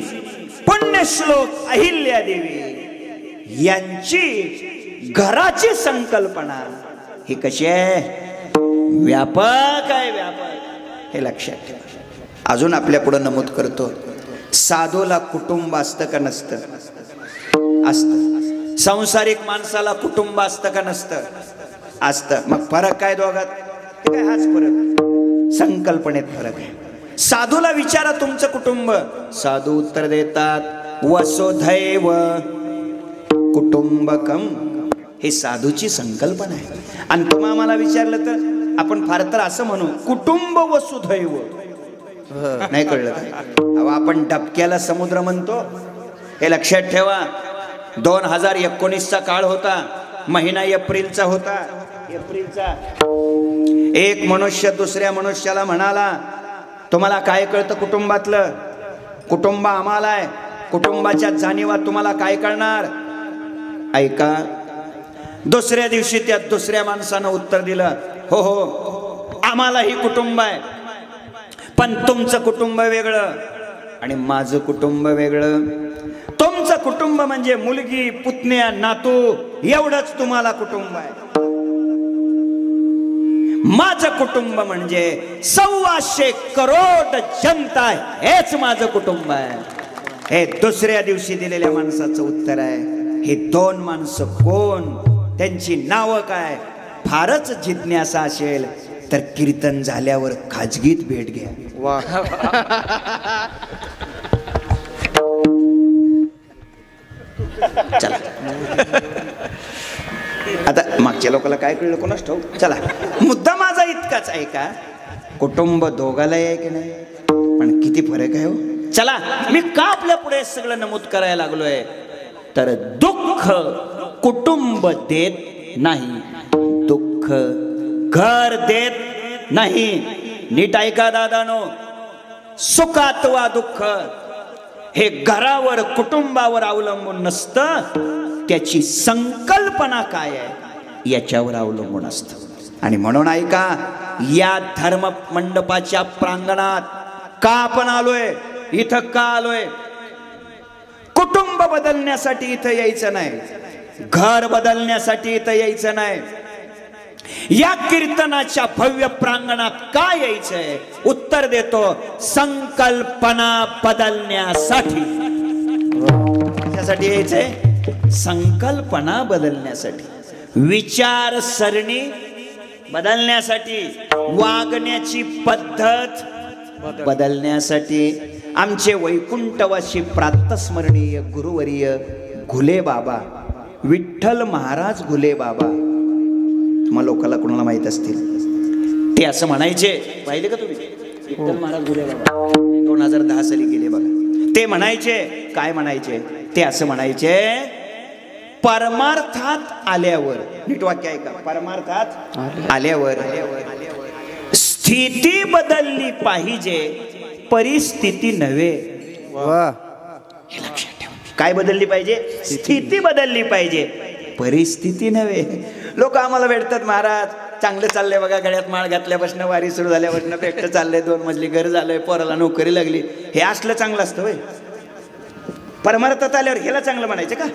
पुण्यश्लोक अहिल्या देवी यांची घराची संकल्पना ही कशी आहे? व्यापक आहे. व्यापक. हे लक्षात ठेवा. अजून आपल्या पुढे नमूद करतो, साधूला कुटुंब असतं का नसतं? असतं. संसारिक माणसाला कुटुंब असतं का नसतं? असतं. मग फरक काय दोघात? काय हाच फरक, संकल्पनेत फरक आहे. साधूला विचारा तुमचं कुटुंब, साधू उत्तर देतात वसुधैव कुटुंबकम. हे साधूची संकल्पना आहे. आणि तुम्ही आम्हाला विचारलं तर आपण फार तर असं म्हणू कुटुंब वसुधैव. नाही कळलं का? आपण डबक्याला समुद्र म्हणतो. हे लक्षात ठेवा. 2019चा काळ होता. महिना एप्रिलचा होता. एप्रिलचा. एक मनुष्य दुसऱ्या मनुष्याला म्हणाला तुम्हाला काय कळतं कुटुंबातलं? कुटुंब आम्हाला आहे. कुटुंबाच्या जाणीवा तुम्हाला काय कळणार? ऐका. दुसऱ्या दिवशी त्या दुसऱ्या माणसानं उत्तर दिलं हो हो आम्हालाही कुटुंब आहे, पण तुमचं कुटुंब वेगळं आणि माझं कुटुंब वेगळं. तुमचं कुटुंब म्हणजे मुलगी पुतण्या नातू एवढंच तुम्हाला कुटुंब आहे. माझं कुटुंब म्हणजे 125 करोड जनता, हेच माझं कुटुंब आहे. हे दुसऱ्या दिवशी दिलेल्या माणसाचं उत्तर आहे. हे 2 माणसं कोण? त्यांची नावं काय? फारच जिज्ञासा असेल तर कीर्तन झाल्यावर खाजगीत भेट घ्या. वा. चला आता मागच्या लोकांना काय कळलं कोणाच ठाऊक. चला, मुद्दा माझा इतकाच आहे का, कुटुंब दोघाला आहे की नाही, पण किती फरक आहे हो. चला, मी का आपल्या पुढे सगळं नमूद करायला लागलोय तर दुःख कुटुंब देत नाही, दुःख घर देत नाही. नीट ऐका दादानो, सुख अथवा दुःख हे घरावर कुटुंबावर अवलंबून नसतं, त्याची संकल्पना काय आहे याच्यावर अवलंबून असतं. आणि म्हणून ऐका, या धर्म मंडपाच्या प्रांगणात का आपण आलोय, इथं का आलोय? कुटुंब बदलण्यासाठी इथं यायचं नाही, घर बदलण्यासाठी इथं यायचं नाही. या कीर्तनाच्या भव्य प्रांगणात का यायचंय? उत्तर देतो, संकल्पना बदलण्यासाठी. कशासाठी यायचंय? संकल्पना बदलण्यासाठी, विचारसरणी बदलण्यासाठी, वागण्याची पद्धत बदलण्यासाठी. आमचे वैकुंठवासी प्रातस्मरणीय गुरुवर्य घुले बाबा, विठ्ठल महाराज घुले बाबा, तुम्हाला लोकांना कोणाला माहित असतील, ते असं म्हणायचे. पाहिले का तुम्ही? विठ्ठल महाराज घुले बाबा 2010 साली गेले बघा. ते म्हणायचे, काय म्हणायचे? ते असं म्हणायचे, परमार्थात आल्यावर, नीट वाक्य आहे का, परमार्थात आल्यावर स्थिती बदलली पाहिजे, परिस्थिती नव्हे. हे लक्षात ठेवा. काय बदलली पाहिजे? स्थिती बदलली पाहिजे, परिस्थिती नव्हे. लोक आम्हाला भेटतात, महाराज चांगलं चाललंय बघा, गळ्यात माळ घातल्यापासून, वारी सुरू झाल्यापासून पेट चाललंय, 2 मजली घर झालंय, पोराला नोकरी लागली, हे असलं चांगलं असतं होय? परमार्थात आल्यावर ह्याला चांगलं म्हणायचं का?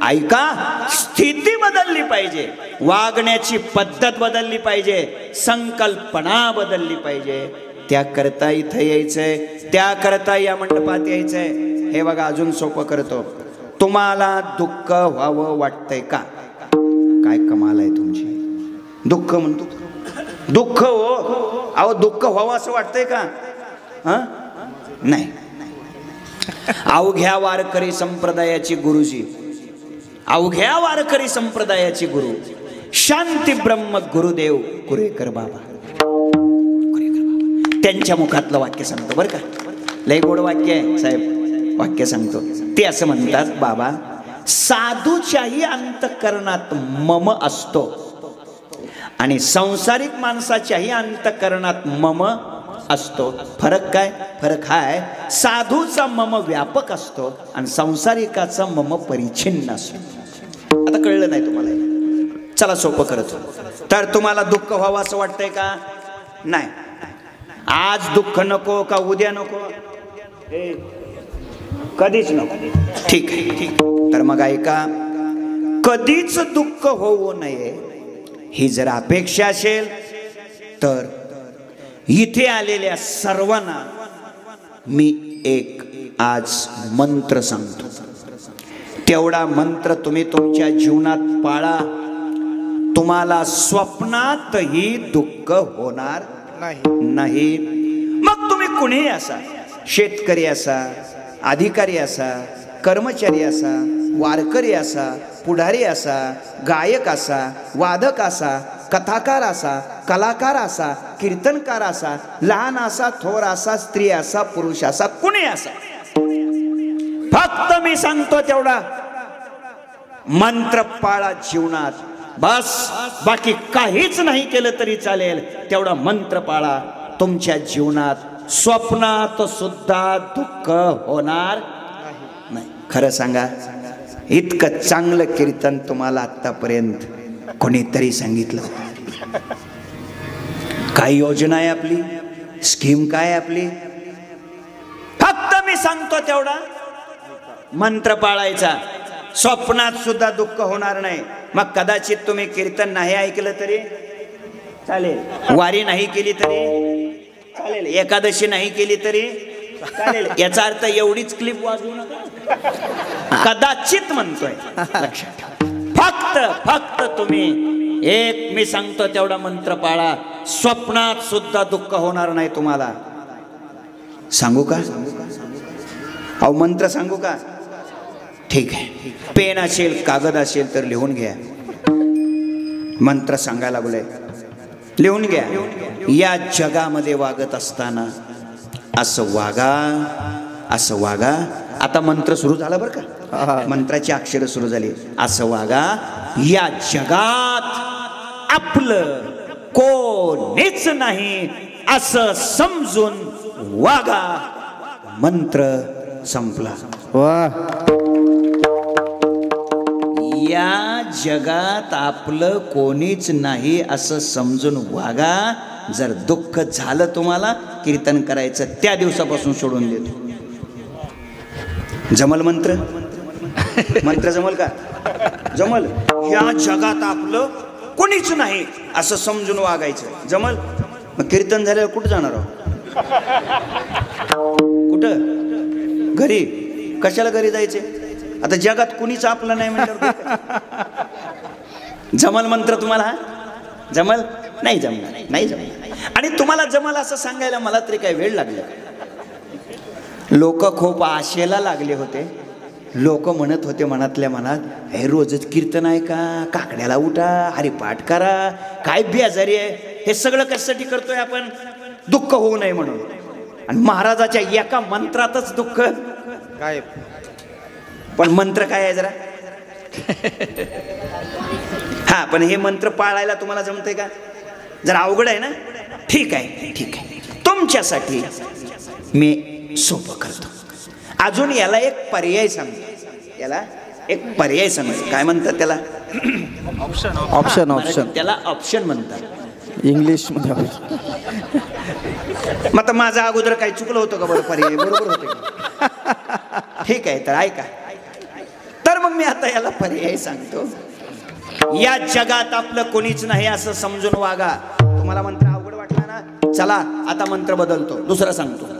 ऐका, स्थिती बदलली पाहिजे, वागण्याची पद्धत बदलली पाहिजे, संकल्पना बदलली पाहिजे. त्याकरता इथं यायचंय, त्याकरता या मंडपात यायचंय. हे बघा, अजून सोपं करतो. तुम्हाला दुःख व्हावं वाटतंय का? काय कमाल आहे तुमची. दुःख म्हणतो, दुःख हो, अहो दुःख व्हावं असं वाटतंय का? नाही. अवघ्या वारकरी संप्रदायाची गुरुजी, अवघ्या वारकरी संप्रदायाची गुरु शांती ब्रह्म गुरुदेव कुरेकर बाबा, त्यांच्या मुखातलं वाक्य सांगतो बरं का. लय गोड वाक्य आहे साहेब, वाक्य सांगतो. ते असं म्हणतात, बाबा, साधूच्याही अंतःकरणात मम असतो आणि संसारिक माणसाच्याही अंतःकरणात मम असतो. फरक काय? फरक हाय, साधूचा मम व्यापक असतो आणि संसारिकाचा मम परिच्छिन्न असतो. आता कळलं नाही तुम्हाला? चला सोपं करतो. तर तुम्हाला दुःख व्हावं असं वाटतंय का? नाही. आज दुःख नको का उद्या नको? कधीच नको. ठीक आहे, ठीक. तर मग ऐका, कधीच दुःख होऊ नये ही जर अपेक्षा असेल तर इथे आलेल्या सर्वांना मी एक आज मंत्र सांगतो. तेवढा मंत्र तुम्ही तुमच्या जीवनात पाळा, तुम्हाला स्वप्नातही दुःख होणार नाही. मग तुम्ही कुणीही असा, शेतकरी असा, अधिकारी असा, कर्मचारी असा, वारकरी असा, पुढारी असा, गायक असा, वादक असा, कथाकार असा, कलाकार असा, कीर्तनकार असा, लहान असा, थोर असा, स्त्री असा, पुरुष असा, कुणी असा, फक्त मी सांगतो तेवढा मंत्र पाळा जीवनात. बस, बाकी काहीच नाही केलं तरी चालेल. तेवढा मंत्र पाळा. तुमच्या जीवनात स्वप्नात सुद्धा दुःख होणार नाही. खरं सांगा, इतकं चांगलं कीर्तन तुम्हाला आतापर्यंत कोणीतरी सांगितलं? काय योजना आहे आपली? स्कीम काय आपली? फक्त मी सांगतो तेवढा मंत्र पाळायचा. स्वप्नात सुद्धा दुःख होणार नाही. मग कदाचित तुम्ही कीर्तन नाही ऐकलं तरी चालेल, वारी नाही केली तरी चालेल, एकादशी नाही केली तरी चालेल. याचा अर्थ एवढीच क्लिप वाजवू नका, कदाचित म्हणतोय. लक्षात ठेवा, फक्त तुम्ही एक मी सांगतो तेवढा मंत्र पाळा, स्वप्नात सुद्धा दुःख होणार नाही तुम्हाला. सांगू का? अहो मंत्र सांगू का? ठीक आहे, पेन असेल कागद असेल तर लिहून घ्या. मंत्र सांगायला लागलोय, लिहून घ्या. या जगामध्ये वागत असताना असं वागा. आता मंत्र सुरू झाला बरं का, मंत्राची अक्षरं सुरू झाली. असं वागा, या जगात आपलं कोणीच नाही असं समजून वागा. मंत्र संपला. या जगात आपलं कोणीच नाही असं समजून वागा. जर दुःख झालं तुम्हाला, कीर्तन करायचं त्या दिवसापासून सोडून देतो. जमल मंत्र? मंत्र जमल का? जमल. या जगात आपलं कोणीच नाही असं समजून वागायचं. जमल? मग कीर्तन झाल्यावर कुठं जाणार आहोत? कुठं? घरी. कशाला घरी जायचे? आता जगात कुणीच आपलं नाही म्हणल्यावर जमल मंत्र तुम्हाला? जमल? नाही जमणार, नाही जमणार. आणि तुम्हाला जमल असं सांगायला मला तरी काही वेळ लागला. लोक खूप आशेला लागले होते. लोक म्हणत होते मनातल्या मनात, हे रोजच कीर्तन आहे का? काकड्याला उठा, हरिपाठ करा, काय बेजारी आहे. हे सगळं कशासाठी करतोय आपण? दुःख होऊ नये म्हणून. आणि महाराजाच्या एका मंत्रातच दुःख काय? पण मंत्र काय आहे जरा? हा, पण हे मंत्र पाळायला तुम्हाला जमतंय का? जरा अवघड आहे ना? ठीक आहे, ठीक आहे, तुमच्यासाठी मी सोपं करतो. अजून याला एक पर्याय सांगतो. याला एक पर्याय सांगतो. काय म्हणतात त्याला? ऑप्शन. त्याला ऑप्शन म्हणतात. इंग्लिश मध्ये. मग आता माझं अगोदर काही चुकलं होतं का बरं? पर्याय बरोबर होते. ठीक आहे, तर ऐका. तर मग मी आता याला पर्याय सांगतो. या जगात आपलं कोणीच नाही असं समजून वागा. तुम्हाला मंत्र अवघड वाटला ना? चला आता मंत्र बदलतो, दुसरा सांगतो.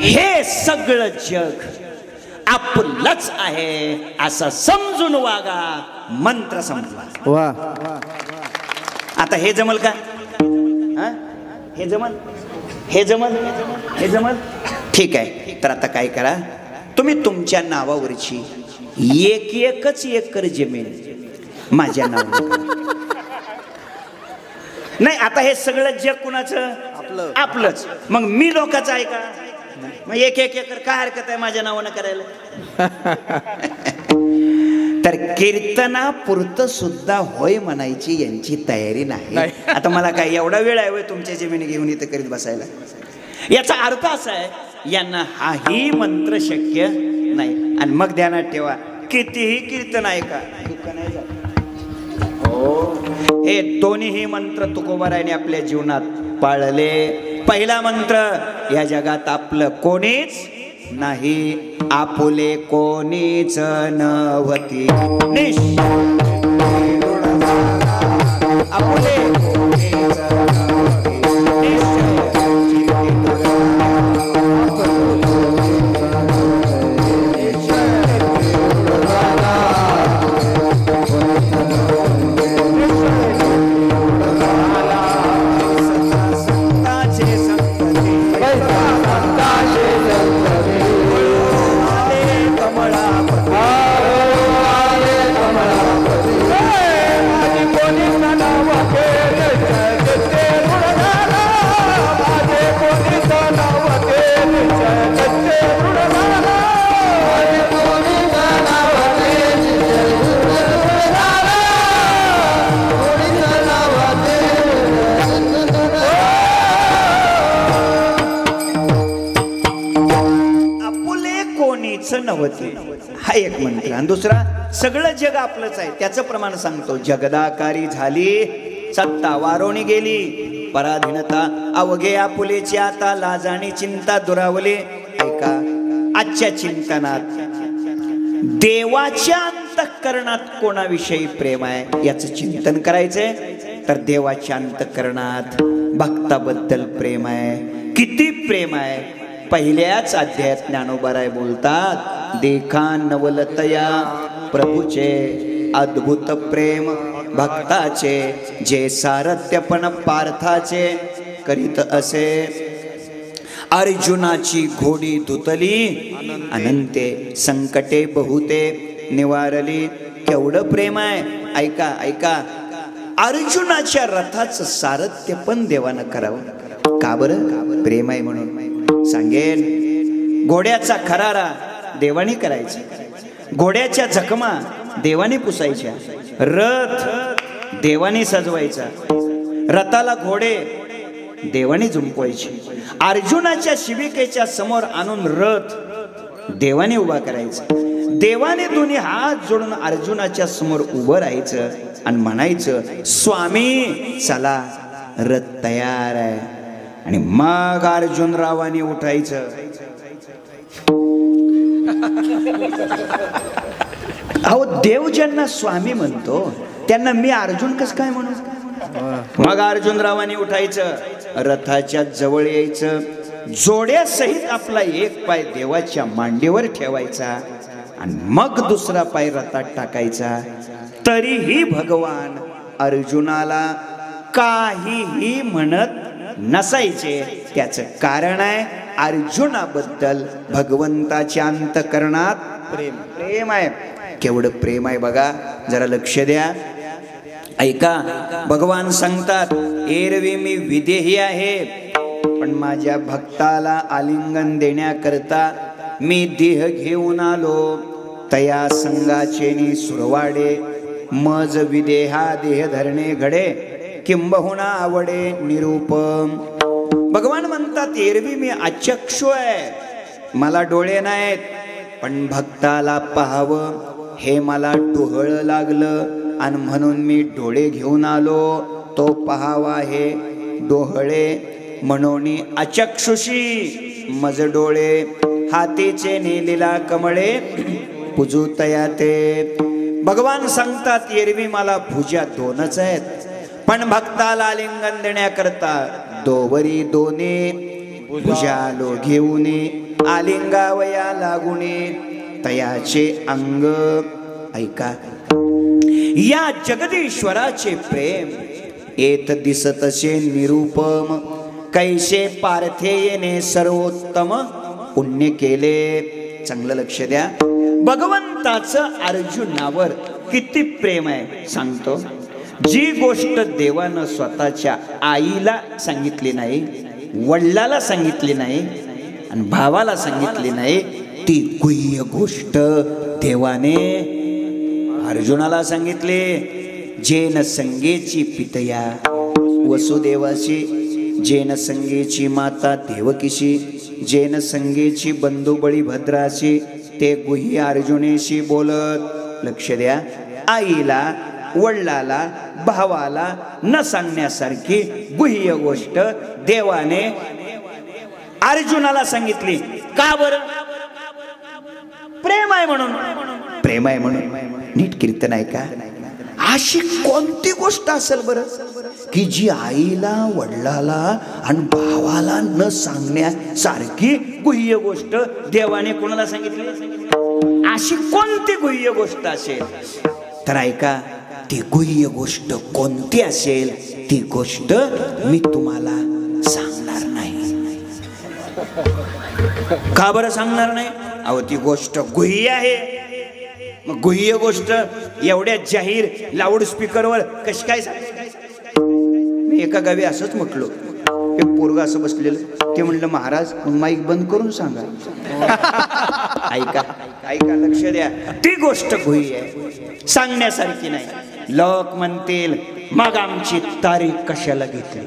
हे सगळं जग आपलंच आहे असं समजून वागा. मंत्र संपला. वा. आता हे जमल का? हे जमल? हे जमल? हे जमल? ठीक आहे. तर आता काय करा, तुम्ही तुमच्या नावावरची एकच एकर जमीन माझ्या नावावर. नाही, आता हे सगळं जग कुणाचं? आपलंच. मग मी लोकांचं आहे का? मग एक एकर काय हरकत आहे माझ्या नावानं करायला? तर कीर्तनापुरतं सुद्धा होय म्हणायची यांची तयारी नाही. आता मला काय एवढा वेळ आहे तुमच्या जमिनी घेऊन इथं करीत बसायला? याचा अर्थ असा आहे, यांना हाही मंत्र शक्य नाही. आणि मग ध्यानात ठेवा, कितीही कीर्तन ऐका, दुःख नाही जात. हे दोन्हीही मंत्र तुकोबारायाने आपल्या जीवनात पाळले. पहिला मंत्र, या जगात आपलं कोणीच नाही, आपुले कोणीच नव्हती. आपुले कोणीच नव्हते. हा एक मंत्र. आणि दुसरा, सगळं जग आपलंच आहे त्याचं प्रमाण सांगतो. जगदाकारी झाली, सत्ता वारोणी गेली, पराधीनता अवघे आपुलेची आता, लाजाणी चिंता दुरावले. ऐका, आजच्या चिंतनात देवाच्या अंतःकरणात कोणाविषयी प्रेम आहे याचं चिंतन करायचंय. तर देवाच्या अंतःकरणात भक्ताबद्दल प्रेम आहे. किती प्रेम आहे? पहिल्याच अध्यायात ज्ञानोबाराय बोलतात, देखा नवलतया प्रभूचे अद्भुत प्रेम भक्ताचे, जे सारथ्यपण पार्थाचे करीत असे. अर्जुनाची घोडी धुतली, अनंते संकटे बहुते निवारली. केवढं प्रेम आहे. ऐका ऐका, अर्जुनाच्या रथाचं सारथ्य पण देवानं करावं. का बरं? प्रेम आहे म्हणून. सांगेन, घोड्याचा खरारा देवाने करायचा, घोड्याच्या जखमा देवाने पुसायच्या, रथ देवाने सजवायचा, रथाला घोडे देवाने झुंपवायचे. अर्जुनाच्या शिबिकेच्या समोर आणून रथ देवाने उभा करायचा. देवाने दोन्ही हात जोडून अर्जुनाच्या समोर उभं राहायचं आणि म्हणायचं, स्वामी चला रथ तयार आहे. आणि मग अर्जुनरावाने उठायचं. अहो, देव ज्यांना स्वामी म्हणतो त्यांना मी अर्जुन कसं काय म्हणू? मग अर्जुनरावाने उठायचं, रथाच्या जवळ यायचं, जोड्यासहित आपला एक पाय देवाच्या मांडीवर ठेवायचा आणि मग दुसरा पाय रथात टाकायचा. तरीही भगवान अर्जुनाला काहीही म्हणत नसायचे. त्याचं कारण आहे, अर्जुनाबद्दल भगवंताच्या अंतःकरणात प्रेम आहे. केवढं प्रेम आहे बघा, जरा लक्ष द्या. ऐका, भगवान सांगतात, एरवी मी विदेही आहे, पण माझ्या भक्ताला आलिंगन देण्याकरता मी देह घेऊन आलो. तया संगाचे सुरवाडे, मज विदेहा देह धरणे घडे, किंबहुना आवडे निरूपम. भगवान म्हणतात, एरवी मी अचक्षु आहे, मला डोळे नाहीत, पण भक्ताला पाहावं हे मला डोहळ लागलं आणि म्हणून मी डोळे घेऊन आलो. तो पाहावा हे डोहळे म्हणून अचक्षुषी मज डोळे, हातीचे नेलेला कमळे पुजू तया ते. भगवान सांगतात, एरवी मला भुजा दोनच आहेत, पण भक्ताला आलिंगन देण्याकरता दोवरी दोने भुजालो घेऊने, आलिंगावया लागुने तयाचे अंग. ऐका, या जगदीश्वराचे प्रेम येत दिसतसे निरूपम, कैसे पार्थेयने सर्वोत्तम पुण्य केले. चांगलं लक्ष द्या, भगवंताचं अर्जुनावर किती प्रेम आहे सांगतो. जी गोष्ट देवानं स्वतःच्या आईला सांगितली नाही, वडिलाला सांगितली नाही आणि भावाला सांगितली नाही, ती गुह्य गोष्ट देवाने अर्जुनाला सांगितले. जेन संगेची पितया वसुदेवाशी, जेन संगेची माता देवकीशी, जेन संगेची बंधू बळीभद्राशी, ते गुह्य अर्जुनेशी बोलत. लक्ष द्या, आईला वडिलाला भावाला न सांगण्यासारखी गुह्य गोष्ट देवाने अर्जुनाला सांगितली. का बरं? प्रेम आहे म्हणून. प्रेम आहे म्हणून. नीट कीर्तन आहे का? अशी कोणती गोष्ट असेल बरं की जी आईला वडिलाला आणि भावाला न सांगण्यासारखी गुह्य गोष्ट देवाने कोणाला सांगितली? अशी कोणती गुह्य गोष्ट असेल तर ऐका, ती गुह्य गोष्ट कोणती असेल ती गोष्ट मी तुम्हाला सांगणार नाही. का बरं सांगणार नाही? अहो, ती गोष्ट गुह्य आहे. मग गुह्य गोष्ट एवढ्या जाहीर लाऊडस्पीकरवर कशी काय सांगायची? मी एका गावी असंच म्हटलो, एक पोरगा असं बसलेलं, ते म्हणलं, महाराज माईक बंद करून सांगा. ऐका ऐका, लक्ष द्या, ती गोष्ट गुह्य आहे, सांगण्यासारखी नाही. लोक म्हणतील, मग आमची तारीख कशाला घेतली?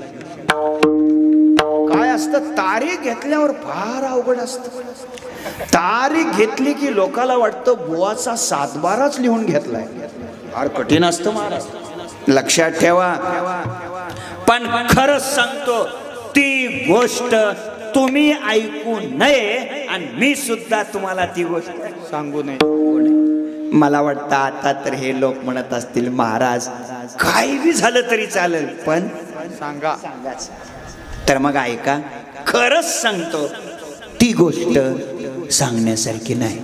काय असतं, तारीख घेतल्यावर फार अवघड असतं. तारीख घेतली की लोकाला वाटतं बुवाचा 7-12च लिहून घेतलाय. फार कठीण असतं महाराज, लक्षात ठेवा. पण खरंच सांगतो, ती गोष्ट तुम्ही ऐकू नये आणि मी सुद्धा तुम्हाला ती गोष्ट सांगू नये. मला वाटतं आता तर हे लोक म्हणत असतील, महाराज काही बी झालं तरी चालेल पण सांगा. तर मग ऐका, खरंच सांगतो, ती गोष्ट सांगण्यासारखी नाही.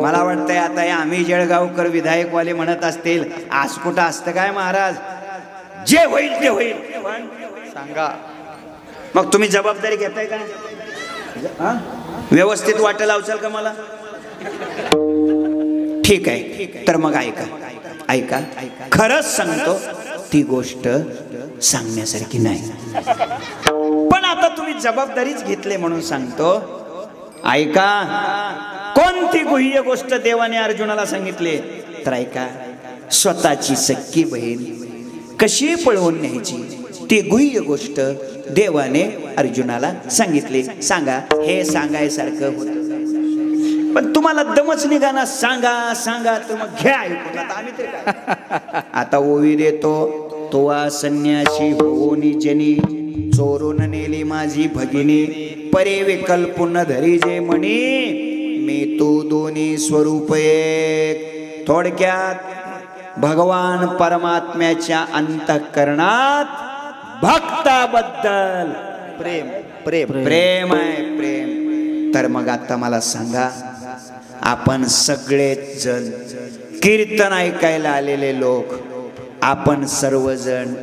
मला वाटतंय आता या आम्ही जळगावकर विधायकवाले म्हणत असतील आज कुठं असतं काय महाराज, जे होईल ते होईल सांगा. मग तुम्ही जबाबदारी घेताय का? व्यवस्थित वाट लावचाल का मला? ठीक आहे, तर मग ऐका ऐका, खरंच सांगतो ती गोष्ट सांगण्यासारखी नाही, पण आता तुम्ही जबाबदारीच घेतली म्हणून सांगतो. ऐका, कोणती गुह्य गोष्ट देवाने अर्जुनाला सांगितली तर ऐका. स्वतःची सख्खी बहीण कशी पळवून न्यायची ती गुह्य गोष्ट देवाने अर्जुनाला सांगितली. सांगा, हे सांगायसारखं होतं, पण तुम्हाला दमच निघाना. सांगा सांगा तर मग घ्या ऐकून. आता आम्ही तरी काय, आता ओवी देतो. तोवा संन्याशी होनी जनी, चोरून नेली माझी भगिनी, परे विकल्पुन धरी जे म्हणी, मी तू दोन्ही स्वरूप एक. थोडक्यात भगवान परमात्म्याच्या अंतःकरणात भक्ताबद्दल प्रेम प्रेम प्रेम आहे, प्रेम. तर मग आता मला सांगा, आपण सगळेच जण कीर्तन ऐकायला आलेले लोक, आपण सर्वजण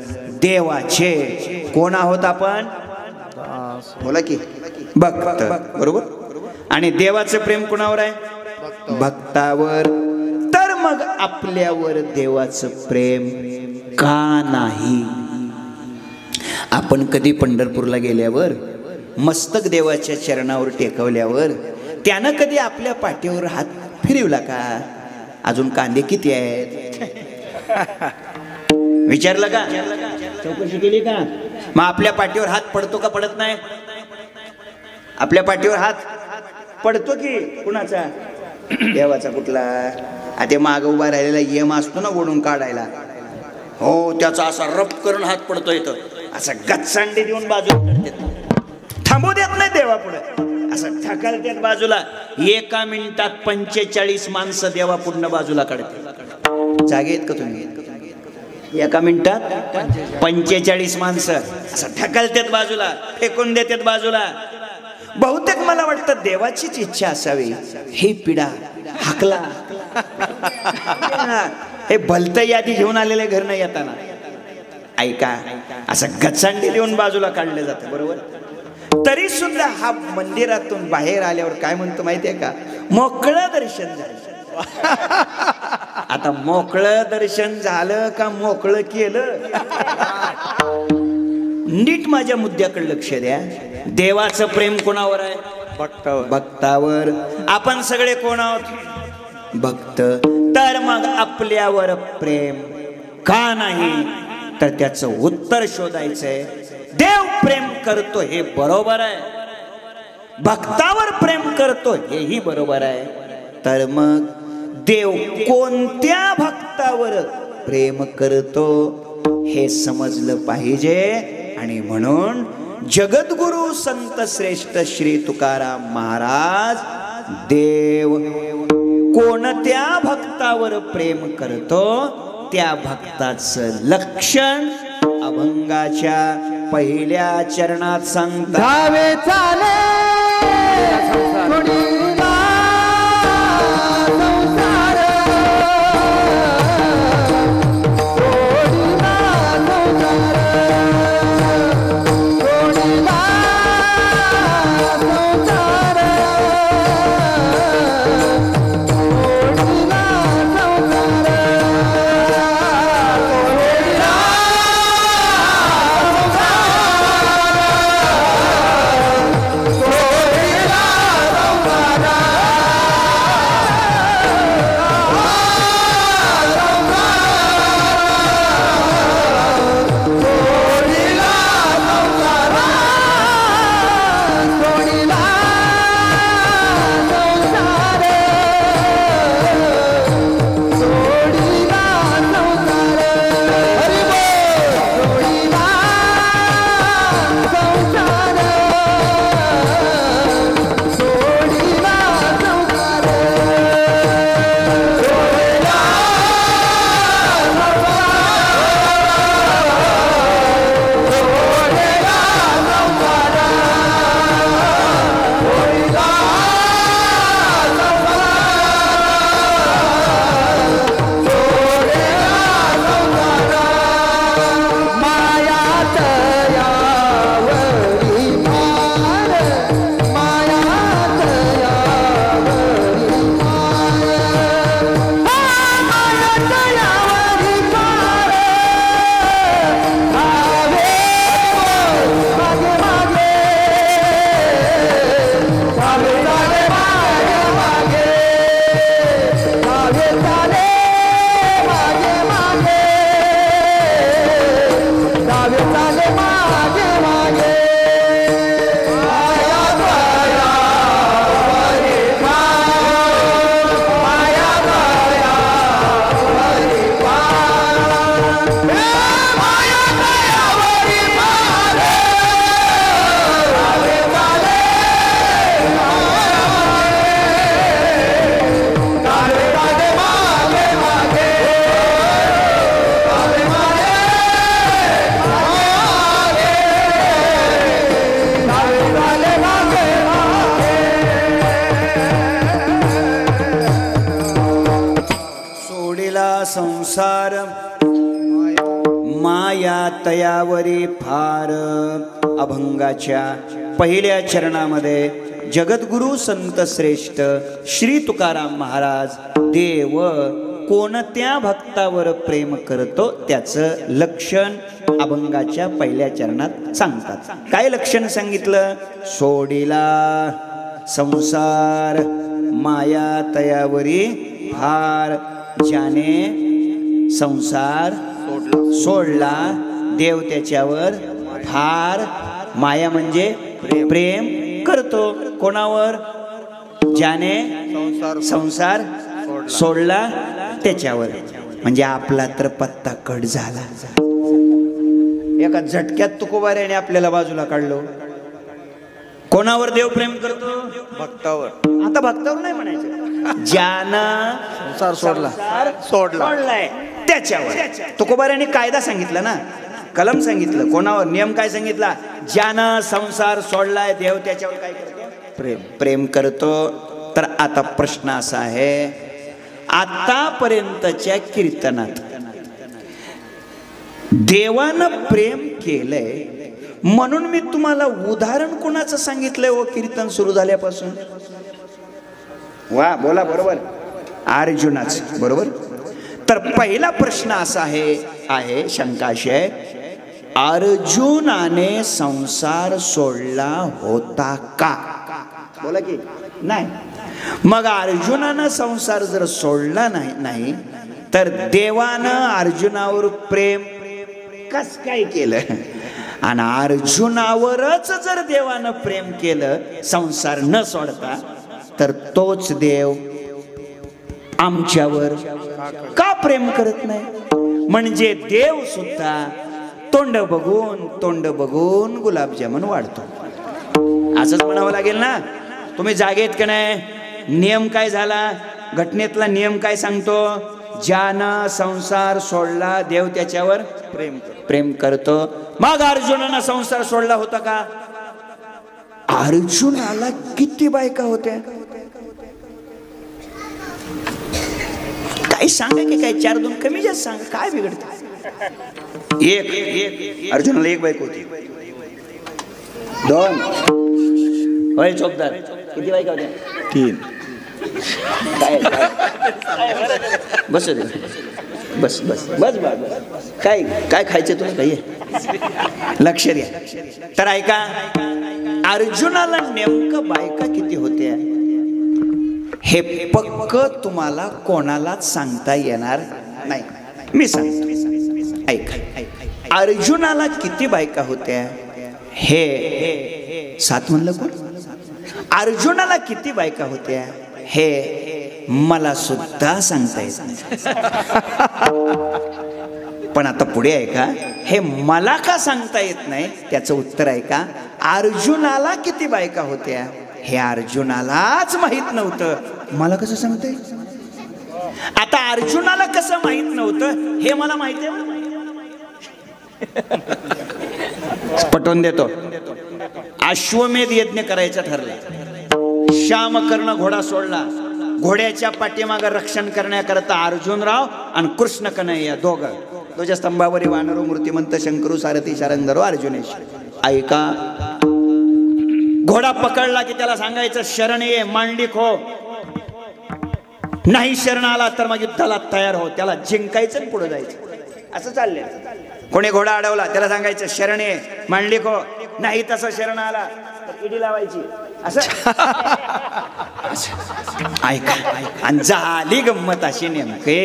देवाचे कोण आहोत? आपण बोला की भक्त, बरोबर. आणि देवाचं प्रेम कुणावर आहे? भक्तावर. तर मग आपल्यावर देवाचं प्रेम का नाही? आपण कधी पंढरपूरला गेल्यावर मस्तक देवाच्या चरणावर टेकवल्यावर त्यानं कधी आपल्या पाठीवर हात फिरवला का? अजून कांदे किती आहेत विचारलं का? चौकशी केली का? मग आपल्या पाठीवर हात पडतो का पडत नाही? आपल्या पाठीवर हात पडतो की कुणाचा? देवाचा. कुठला? ते माग उभा राहिलेला यम असतो ना ओढून काढायला, हो त्याचा असा रप करून हात पडतो. इथं असा गच्चांडी देऊन बाजूला थांबू देत नाही देवा पुढे, असं ढकलतात बाजूला. एका मिनिटात 45 माणसं देवा पूर्ण बाजूला काढते. जागे आहेत का तुम्ही? एका मिनिटात 45 माणसं असं ढकलतात बाजूला, फेकून देतात बाजूला. बहुतेक मला वाटतं देवाचीच इच्छा असावी. हे पिढा हाकला, हे भलत यादी घेऊन आलेले घर नाही येताना. ऐका, असं गचांडी देऊन बाजूला काढलं जातं, बरोबर. तरी सुद्धा हा मंदिरातून बाहेर आल्यावर काय म्हणतो माहितीये का? मोकळं दर्शन झालं. आता मोकळं दर्शन झालं का मोकळं केलं? नीट माझ्या मुद्द्याकडे लक्ष द्या. देवाचं प्रेम कोणावर आहे? भक्तावर. भक्तावर. आपण सगळे कोण आहोत? भक्त. तर मग आपल्यावर प्रेम का नाही? तर त्याचं उत्तर शोधायचंय. देव प्रेम करतो हे बरोबर आहे, भक्तावर प्रेम करतो हेही बरोबर आहे. तर मग देव कोणत्या भक्तावर प्रेम करतो हे समजलं पाहिजे. आणि म्हणून जगद्गुरु संत श्रेष्ठ श्री तुकाराम महाराज देव कोणत्या भक्तावर प्रेम करतो त्या भक्ताचं लक्षण अभंगाच्या पहिल्या चरणात सांगतात. धावे चाले धावे चाले मागे मागे माया दया वरी फार माया दया वरी फार माया दया वरी फार धावे चाले धावे चाले मागे मागे धावे मागे धावे चाले मागे सोडिला संसार माया तयावरी फार. अभंगाच्या पहिल्या चरणामध्ये जगद्गुरु संत श्रेष्ठ श्री तुकाराम महाराज देव कोणत्या भक्तावर प्रेम करतो त्याचं लक्षण अभंगाच्या पहिल्या चरणात सांगतात. काय लक्षण सांगितलं? सोडिला संसार माया तयावरी फार. ज्याने संसार सोडला देव त्याच्यावर फार माया म्हणजे प्रेम करतो. कोणावर? ज्याने संसार सोडला त्याच्यावर. म्हणजे आपला तर पत्ता कट झाला. एका झटक्यात तुकोबाऱ्याने आपल्याला बाजूला काढलो. कोणावर देव प्रेम करतो? भक्तावर. आता भक्तावर नाही म्हणायचं, ज्यानं संसार सोडलाय त्याच्यावर. तुकोबाऱ्याने कायदा सांगितला ना, कलम सांगितलं. कोणावर? नियम काय सांगितला? ज्यानं संसार सोडलाय देव त्याच्यावर काय करतो? प्रेम करतो. तर आता प्रश्न असा आहे, आतापर्यंतच्या कीर्तनात देवानं प्रेम केलंय म्हणून मी तुम्हाला उदाहरण कोणाचं सांगितलंय हो कीर्तन सुरू झाल्यापासून? वा बोला. बरोबर, अर्जुनाच. बरोबर. तर पहिला प्रश्न असा आहे शंका अशी आहे, अर्जुनाने संसार सोडला होता का? बोला की नाही. मग अर्जुनानं संसार जर सोडला नाही तर देवानं अर्जुनावर प्रेम कस काय केलं? आणि अर्जुनावरच जर देवानं प्रेम केलं संसार न सोडता, तर तोच देव आमच्यावर का प्रेम करत नाही? म्हणजे देव सुद्धा तोंड बघून गुलाबजामुन वाढतो. असंच म्हणावं लागेल ना. तुम्ही जागेत का नाही? नियम काय झाला? घटनेतला नियम काय सांगतो? ज्यानं संसार सोडला देव त्याच्यावर प्रेम करतो. मग अर्जुनानं संसार सोडला होता का? अर्जुनाला किती बायका होत्या? काही सांगा की काय? 4-2 कमी जास्त सांगा, काय बिघडत? एक अर्जुनाला एक बायको होती. 2 होय चोपदार. किती बायका होत्या? 3. काय बस बस बस बस बस. काय काय खायचं तुला? काही लक्ष द्या. तर ऐका, अर्जुनाला नेमकं बायका किती होत्या हे पक्क तुम्हाला कोणालाच सांगता येणार नाही. मी सांगतो, ऐका. अर्जुनाला किती बायका होत्या हे 7 म्हणलं कोण? अर्जुनाला किती बायका होत्या हे मला सुद्धा सांगता येत नाही. पण आता पुढे ऐका, हे मला का सांगता येत नाही त्याचं उत्तर ऐका. अर्जुनाला किती बायका होत्या हे अर्जुनालाच माहित नव्हतं. मला कसं सांगते? आता अर्जुनाला कसं माहित नव्हतं हे मला माहिती आहे. पटवून देतो. अश्वमेध यज्ञ करायचं ठरलं. श्यामकर्ण घोडा सोडला. घोड्याच्या पाठीमागे रक्षण करण्याकरता अर्जुनराव आणि कृष्ण कन्हैया दोघं. तुझ्या स्तंभावरी वानरो मूर्तिमंत शंकरू सारथी शारंगधरो अर्जुनेश. ऐका, घोडा पकडला की त्याला सांगायचं शरण ये, मांडलिक हो. नाही शरण आला तर मग युद्धाला तयार हो. त्याला जिंकायचं आणि पुढे जायचं. असं चाललंय. कोणी घोडा अडवला त्याला सांगायचं शरण ये, मांडलिक हो. नाही तसं शरण आला तर इडी लावायची. असं ऐका. आणि झाली गंमत अशी नेमके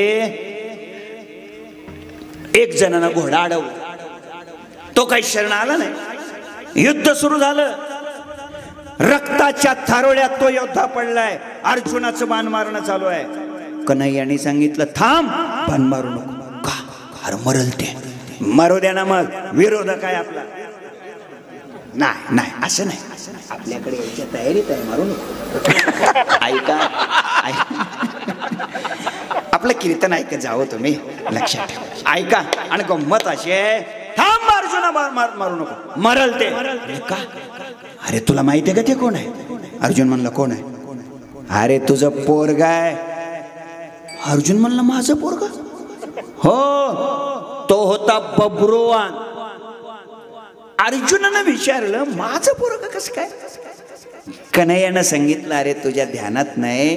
एक जणानं घोडा अडवला. तो काही शरण आला नाही. युद्ध सुरू झालं. रक्ताच्या थारोळ्यात तो योद्धा पडलाय. अर्जुनाचं बाण मारणं चालू आहे. कन्हैयाने सांगितलं थांब, बाण मारू नको. का? अरे मरल ते. मरू द्या ना मग. विरोधक आहे आपला. नाही नाही असं नाही, आपल्याकडे यायच्या तयारीत आहे, मारू नको. ऐका आपलं कीर्तन ऐकत जावं तुम्ही, लक्षात ठेवा. ऐका. आणि गंमत अशी आहे, थांब अर्जुना, मारू नको, मरल ते. का? अरे तुला माहिती आहे का ते कोण आहे? अर्जुन म्हणला कोण आहे? अरे तुझं पोरगा आहे. अर्जुन म्हणला माझं पोरगा? हो, तो होता बब्रुवान. अर्जुनानं विचारलं माझं पोरगा कसं काय? कन्हैयानं सांगितलं अरे तुझ्या ध्यानात नाही,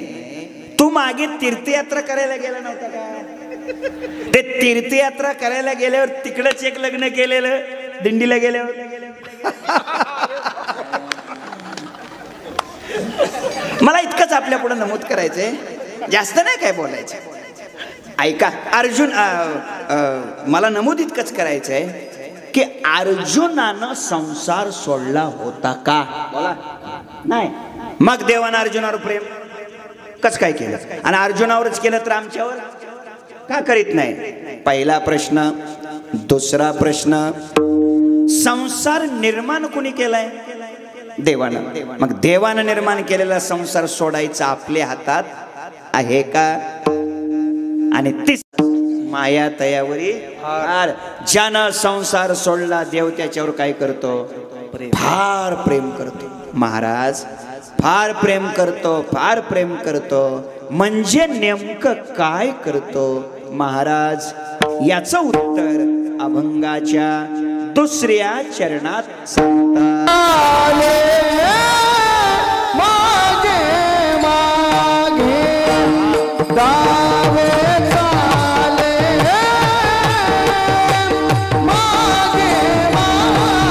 तू मागे तीर्थयात्रा करायला गेला नव्हता का? ते तीर्थयात्रा करायला गेल्यावर तिकडच एक लग्न केलेलं, दिंडीला गेल्यावर. मला इतकंच आपल्या पुढे नमूद करायचंय, जास्त नाही काय बोलायचं. ऐका अर्जुन, मला नमूद इतकंच करायचंय की अर्जुनानं संसार सोडला होता का? बोला. नाही. मग देवानं अर्जुनावर प्रेम कस काय केलं? आणि अर्जुनावरच केलं तर आमच्यावर का करीत नाही? पहिला प्रश्न. दुसरा प्रश्न, संसार निर्माण कोणी केलाय? देवानं. मग देवानं निर्माण केलेला संसार सोडायचा आपल्या हातात आहे का? आणि तीच माया तयावरी फार. ज्यानं संसार सोडला देव त्याच्यावर काय करतो? फार प्रेम करतो. महाराज फार प्रेम करतो, फार प्रेम करतो. म्हणजे नेमकं काय करतो महाराज? याचं उत्तर अभंगाच्या दुसऱ्या चरणात सांगतात. मागे मागे दावे चाले, मागे मागे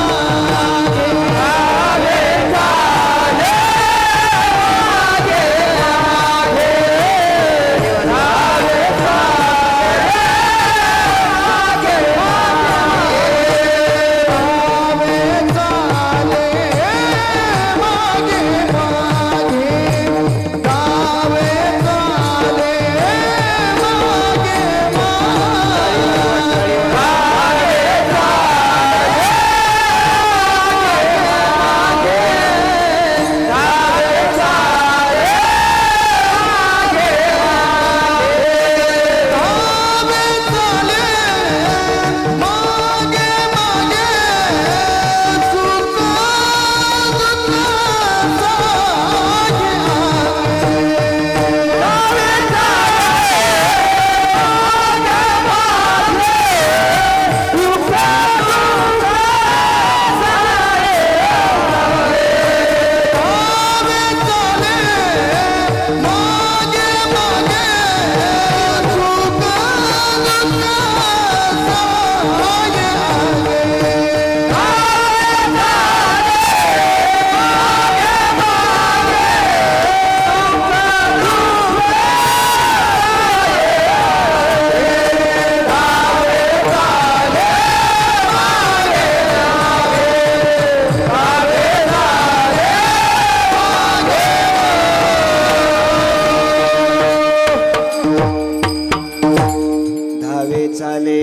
दावे चाले,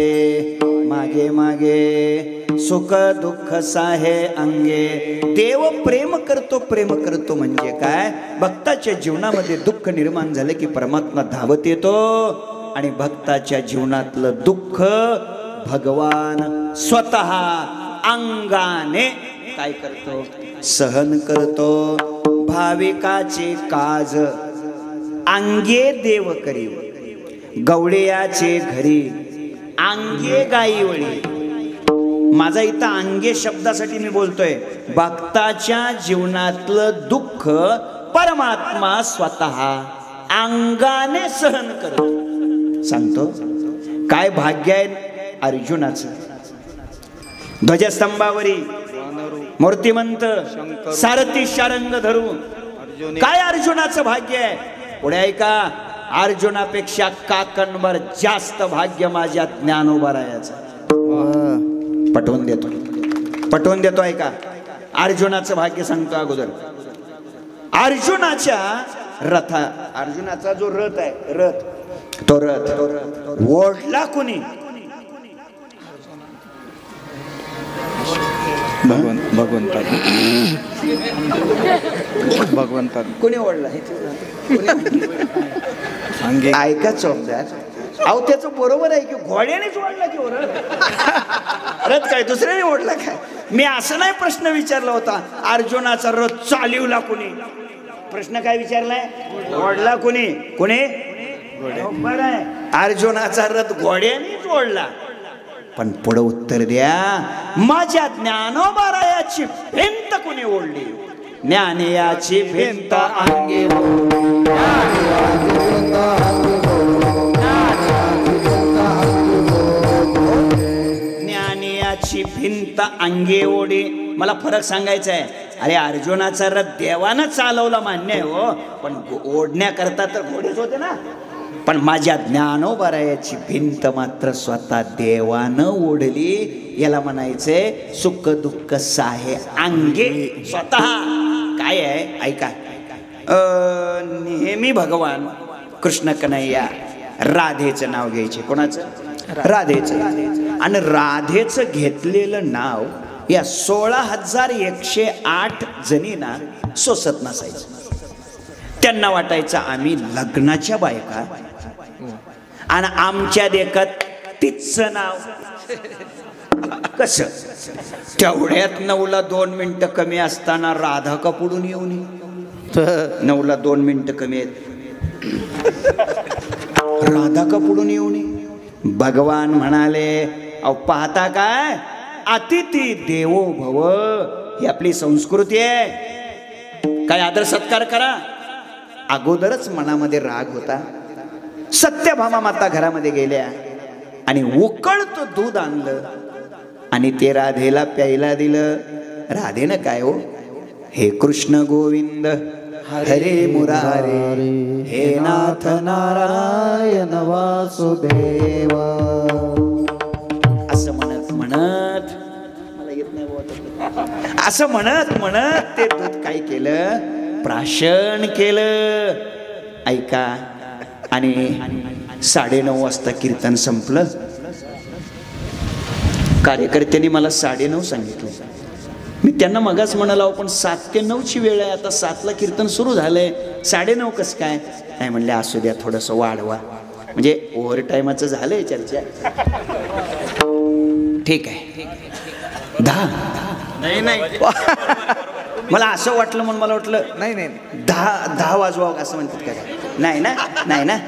मागे मागे सुख दुःख साहे अंगे. देव प्रेम करतो म्हणजे काय? भक्ताच्या जीवनामध्ये दुःख निर्माण झालं की परमात्मा धावत येतो आणि भक्ताच्या जीवनातलं दुःख भगवान स्वतः अंगाने काय करतो? सहन करतो. भाविकाचे काज अंगे देव करी, गवळ्याचे घरी अंगे गाई वळी. माझा इथं अंगे शब्दासाठी मी बोलतोय. भक्ताच्या जीवनातलं दुःख परमात्मा स्वतः अंगाने सहन करतो. सांगतो काय भाग्य आहे अर्जुनाचं. ध्वजस्तंभावरी मूर्तिमंत सारथी शारंग धरून काय अर्जुनाचं भाग्य आहे. पुढे ऐका, अर्जुनापेक्षा काकणभर जास्त भाग्य माझ्या ज्ञानोबा रायाचं. पटवून देतो. पटवून देतो आहे का? अर्जुनाचं भाग्य सांगतो अगोदर. अर्जुनाच्या अर्जुनाचा जो रथ आहे, तो रथ ओढला कोणी? भगवंतात कोणी ओढला? ऐका चौकदार, अहो त्याचं बरोबर आहे की घोड्यानेच ओढला की रथ काय दुसऱ्याने ओढला काय? मी असं नाही प्रश्न विचारला होता. अर्जुनाचा रथ चालवला कोणी? प्रश्न काय विचारलाय? ओढला कोणी? बरं आहे, अर्जुनाचा रथ घोड्यानेच ओढला. पण पुढे उत्तर द्या, माझ्या ज्ञानोबारायाची भिंत कोणी ओढली? ज्ञानियाची भिंत अंगी ज्ञानियाची भिंत अंगी ओढी. मला फरक सांगायचा आहे. अरे अर्जुनाचा रथ देवानं चालवला मान्य आहे हो, पण ओढण्याकरता तर घोडेच होते ना. पण माझ्या ज्ञानोबारायाची भिंत मात्र स्वतः देवानं ओढली. याला म्हणायचंय सुख दुःख साहे अंगे स्वतः. काय आहे ऐका, नेहमी भगवान कृष्ण कन्हैया राधेचं नाव घ्यायचे. कोणाचं? राधेचं. आणि राधेचं घेतलेलं नाव या 16,108 जणींना सोसत नसायचं. त्यांना वाटायचं आम्ही लग्नाच्या बायका आणि आमच्या देखत तिचं नाव कसं? तेवढ्यात 9ला 2 मिनिटं कमी असताना राधा का पुढून येऊन 9ला 2 मिनिटं कमी आहेत, राधा का पुढून येऊन? भगवान म्हणाले, अहो पाहता काय, अतिथी देवो भव ही आपली संस्कृती आहे. काय आदर सत्कार करा. अगोदरच मनामध्ये राग होता. सत्यभामा माता घरामध्ये गेल्या आणि उकळतं दूध आणलं आणि ते राधेला प्यायला दिलं. राधेनं काय हो, हे कृष्ण गोविंद हरे मुरारे हे नाथ नारायण वासुदेव असं म्हणत म्हणत, मला येत नाही असं म्हणत म्हणत ते दूध काय केलं, प्राशन केलं. ऐका, आणि 9:30 वाजता कीर्तन संपलं. कार्यकर्त्यांनी मला 9:30 सांगितलं. मी त्यांना मगाच म्हणाला, पण 7 ते 9ची वेळ आहे, आता 7ला कीर्तन सुरू झालंय, 9:30 कसं काय? नाही म्हणले, असू द्या थोडंसं वाढवा, म्हणजे ओव्हर टायमाचं झालंय चर्चा. ठीक आहे 10. नाही मला असं वाटलं, म्हणून मला वाटलं नाही 10 वाजवा असं म्हणतात का? नाही ना 9:30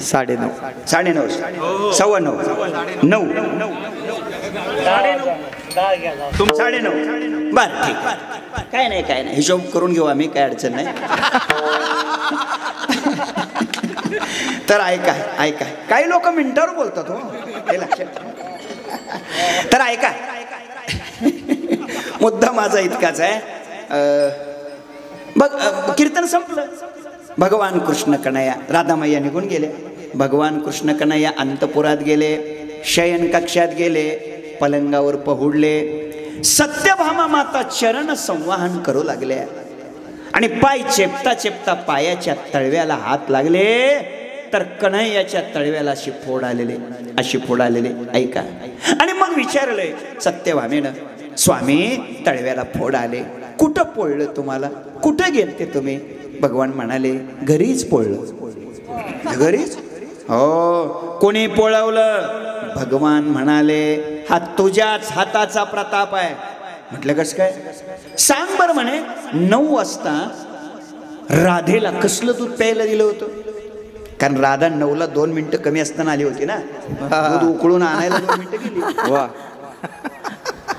9:30 9:15 9 9:30 बर ठीक. काय नाही हिशोब करून घेऊ आम्ही, काय अडचण नाही. तर ऐका काही लोक मिनिटावर बोलतात हो, हे लक्षात. तर ऐका, मुद्दा माझा इतकाच आहे. बघ, कीर्तन संपलं. भगवान कृष्ण कन्हैया, राधामय्या निघून गेले. भगवान कृष्ण कन्हैया अंतपुरात गेले, शयन कक्षात गेले, पलंगावर पहुडले. सत्यभामा माता चरण संवाहन करू लागल्या आणि पाय चेपता चेपता पायाच्या तळव्याला हात लागले, तर कन्हैयाच्या तळव्याला अशी फोड आलेले. ऐका, आणि मग विचारलंय सत्यभामेनं, स्वामी तळव्याला फोड आले, कुठं पोळलं तुम्हाला? कुठं गेलते तुम्ही? भगवान म्हणाले, घरीच पोळलं. घरीच? हो. कोणी पोळवलं? भगवान म्हणाले, हा तुझ्याच हाताचा प्रताप आहे. म्हटलं कसं काय? सांग बरं. म्हणे 9 वाजता राधेला कसलं दूध प्यायला दिलं होतं? कारण राधा 9ला 2 मिनिटं कमी असताना आली होती ना, दूध उकळून आणायला 2 मिनिटं गेली. वा,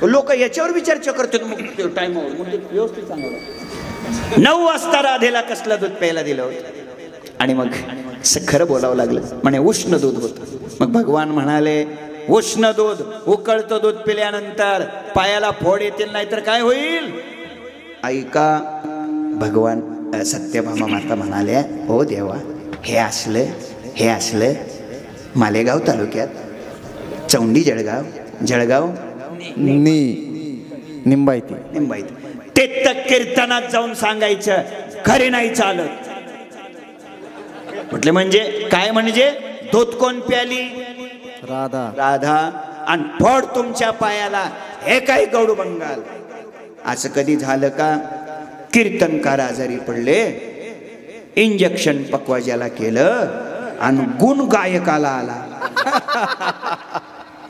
लोक याच्यावर विचार करतात मग टाइमवर, मग व्यवस्थित सांगावं. 9 वाजता राधेला कसलं दूध प्यायला दिलं होतं? आणि मग खरं बोलावं लागलं. म्हणे उष्ण दूध होतं. मग भगवान म्हणाले, उष्ण दूध, उकळतं दूध पिल्यानंतर पायाला फोड येतील, नाही तर काय होईल? ऐका, भगवान सत्यभामा माता म्हणाल्या, हो देवा, हे असलं मालेगाव तालुक्यात चौंडी जळगाव निंबायती ते तर कीर्तनात जाऊन सांगायचं, खरे नाही चालत. म्हटले म्हणजे काय? म्हणजे दूध कोण प्याली? राधा. आणि फोड तुमच्या पायाला, हे काय गौडू बंगाल? असं कधी झालं का? कीर्तनकार आजारी पडले, इंजेक्शन पकवाजाला केलं आणि गुण गायकाला आला.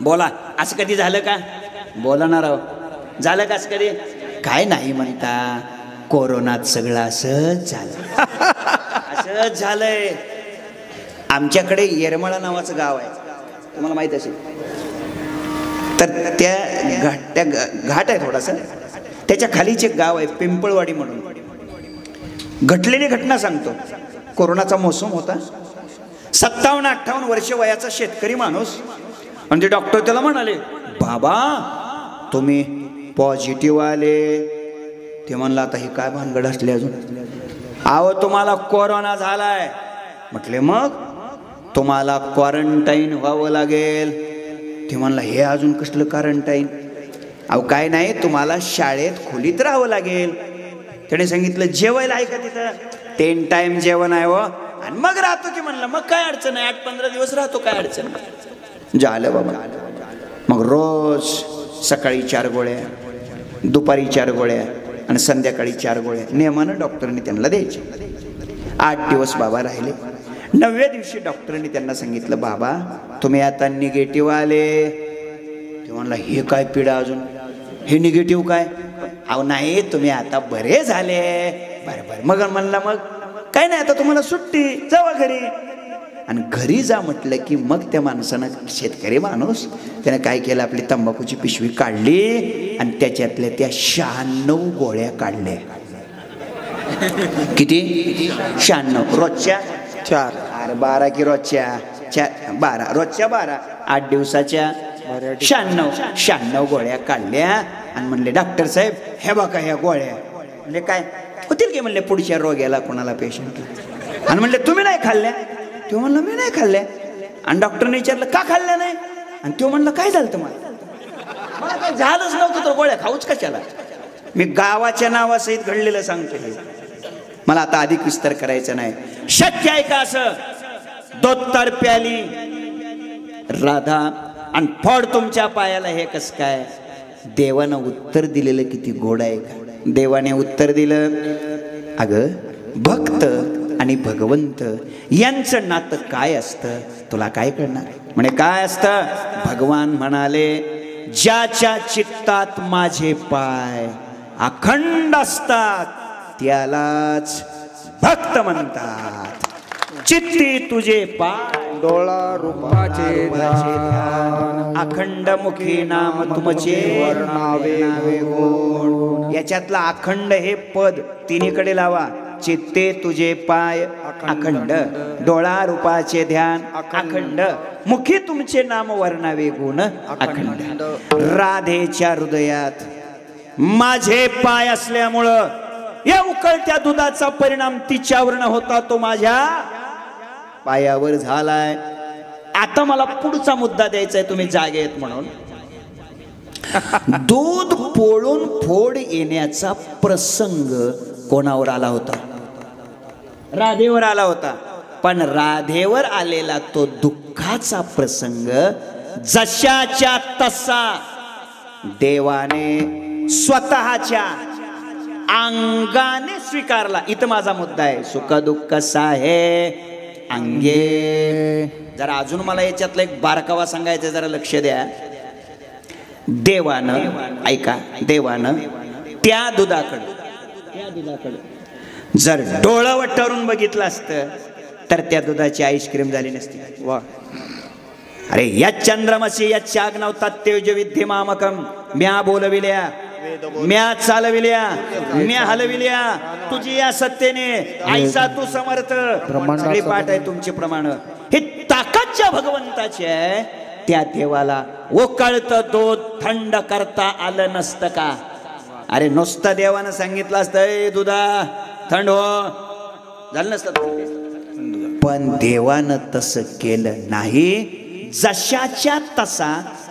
बोला, असं कधी झालं का? बोला ना राव, झालं का असं कधी? काय नाही म्हणता, कोरोनात सगळं असंच झालं. असंच झालंय. आमच्याकडे येरमळा नावाचं गाव आहे, तुम्हाला माहित असेल. तर त्या घाट आहे थोडासा, त्याच्या खालीच एक गाव आहे पिंपळवाडी म्हणून. घटलेली घटना सांगतो. कोरोनाचा मोसम होता. 57-58 वर्ष वयाचा शेतकरी माणूस. म्हणजे डॉक्टर त्याला म्हणाले, बाबा तुम्ही पॉझिटिव्ह आले. ते म्हणला, आता हे काय भानगड असले अजून? अहो तुम्हाला कोरोना झालाय. म्हटले मग? तुम्हाला क्वारंटाईन व्हावं लागेल. ते म्हणला, हे अजून कसलं क्वारंटाईन? अहो काय नाही, तुम्हाला शाळेत खोलीत राहावं लागेल. त्याने सांगितलं, जेवायला आहे का तिथं? 3 टाइम जेवण आहे व, आणि मग राहतो की. म्हणलं मग काय अडचण आहे, 8-15 दिवस राहतो, काय अडचण नाही. झालं बाबा. मग रोज सकाळी 4 गोळ्या, दुपारी 4 गोळ्या आणि संध्याकाळी 4 गोळ्या नियमानं डॉक्टरांनी त्यांना द्यायचे. 8 दिवस बाबा राहिले. 9व्या दिवशी डॉक्टरांनी त्यांना सांगितलं, बाबा तुम्ही आता निगेटिव्ह आले. ते म्हणला, हे काय पिढा अजून, हे निगेटिव्ह काय? अहो नाही, तुम्ही आता बरे झाले. बरं. मग म्हणला, मग काय नाही, आता तुम्हाला सुट्टी, जावा घरी. आणि घरी जा म्हटलं की मग त्या माणसानं, शेतकरी माणूस, त्याने काय केलं, आपली तंबाखूची पिशवी काढली आणि त्याच्यातल्या त्या 96 गोळ्या काढल्या. किती? 96. रोजच्या 4. अरे 12 की रोजच्या 12, रोजच्या 12, 8 दिवसाच्या 96 गोळ्या काढल्या. आणि म्हणले, डॉक्टर साहेब हे बघा ह्या गोळ्या. म्हणजे काय होतील की? म्हणले पुढच्या रोग्याला, कोणाला, पेशंटला. आणि म्हणले तुम्ही नाही खाल्ल्या? तो म्हणलं मी नाही खाल्ल्या. आणि डॉक्टरने विचारलं, का खाल्ल्या नाही? आणि तो म्हणलं, काय झालं तुम्हाला? मला काय झालंच नव्हतं, तर गोळ्या खाऊच कशाला? मी गावाच्या नावासहित घडलेलं सांगतो हे, मला आता अधिक विस्तार करायचा नाही. शक्य आहे का असं? दोत्तर प्याली राधा आणि फोड तुमच्या पायाला, हे कस काय? देवानं उत्तर दिलेलं किती गोड आहे का? देवाने उत्तर दिलं, अगं भक्त आणि भगवंत यांचं नातं काय असतं तुला काय कळणार? म्हणे काय असतं? भगवान म्हणाले, ज्याच्या चित्तात माझे पाय अखंड असतात त्यालाच भक्त म्हणतात. चित्ती तुझे पाय डोळा रूपाचे ध्यान, अखंड मुखी नाम तुमचे वर्णावे गुण. याच्यातला अखंड हे पद तिन्हीकडे लावा. चित्ते तुझे पाय अखंड, डोळा रूपाचे ध्यान अखंड, मुखी तुमचे नाम वर्णावे गुण अखंड. राधेच्या हृदयात माझे पाय असल्यामुळं या उकळत्या दुधाचा परिणाम तिच्यावर होता, तो माझ्या पायावर झालाय. आता मला पुढचा मुद्दा द्यायचा आहे, तुम्ही जागे आहेत म्हणून. दूध पोळून फोड येण्याचा प्रसंग कोणावर आला होता? राधेवर आला होता. पण राधेवर आलेला तो दुःखाचा प्रसंग जशाच्या तसा देवाने स्वतःच्या अंगाने स्वीकारला. इथं माझा मुद्दा आहे. सुख दुःख साहे अंगे. जरा अजून मला याच्यातला एक बारकावा सांगायचा, जरा लक्ष द्या. देवानं, ऐका, देवानं त्या दुधाकडे जर डोळं वटारून बघितलं असतं तर त्या दुधाची आईस्क्रीम झाली नसती. वा. अरे या चंद्रमसी या चाग्नवतात तेज विद्यमामकम. म्या बोलविल्या, म्या चालविल्या, म्या हलविल्या, तुझी या सत्तेने ऐसा तू समर्थ. सगळी पाठ आहे तुमची प्रमाण. हे ताकदच्या भगवंताची आहे. त्या देवाला उकळत दूध थंड करता आलं नसतं का? अरे नुसतं देवानं सांगितलं असतं, दुधा थंड हो, झालं नसतं. पण देवानं तसं केलं नाही. जशाच्या तसा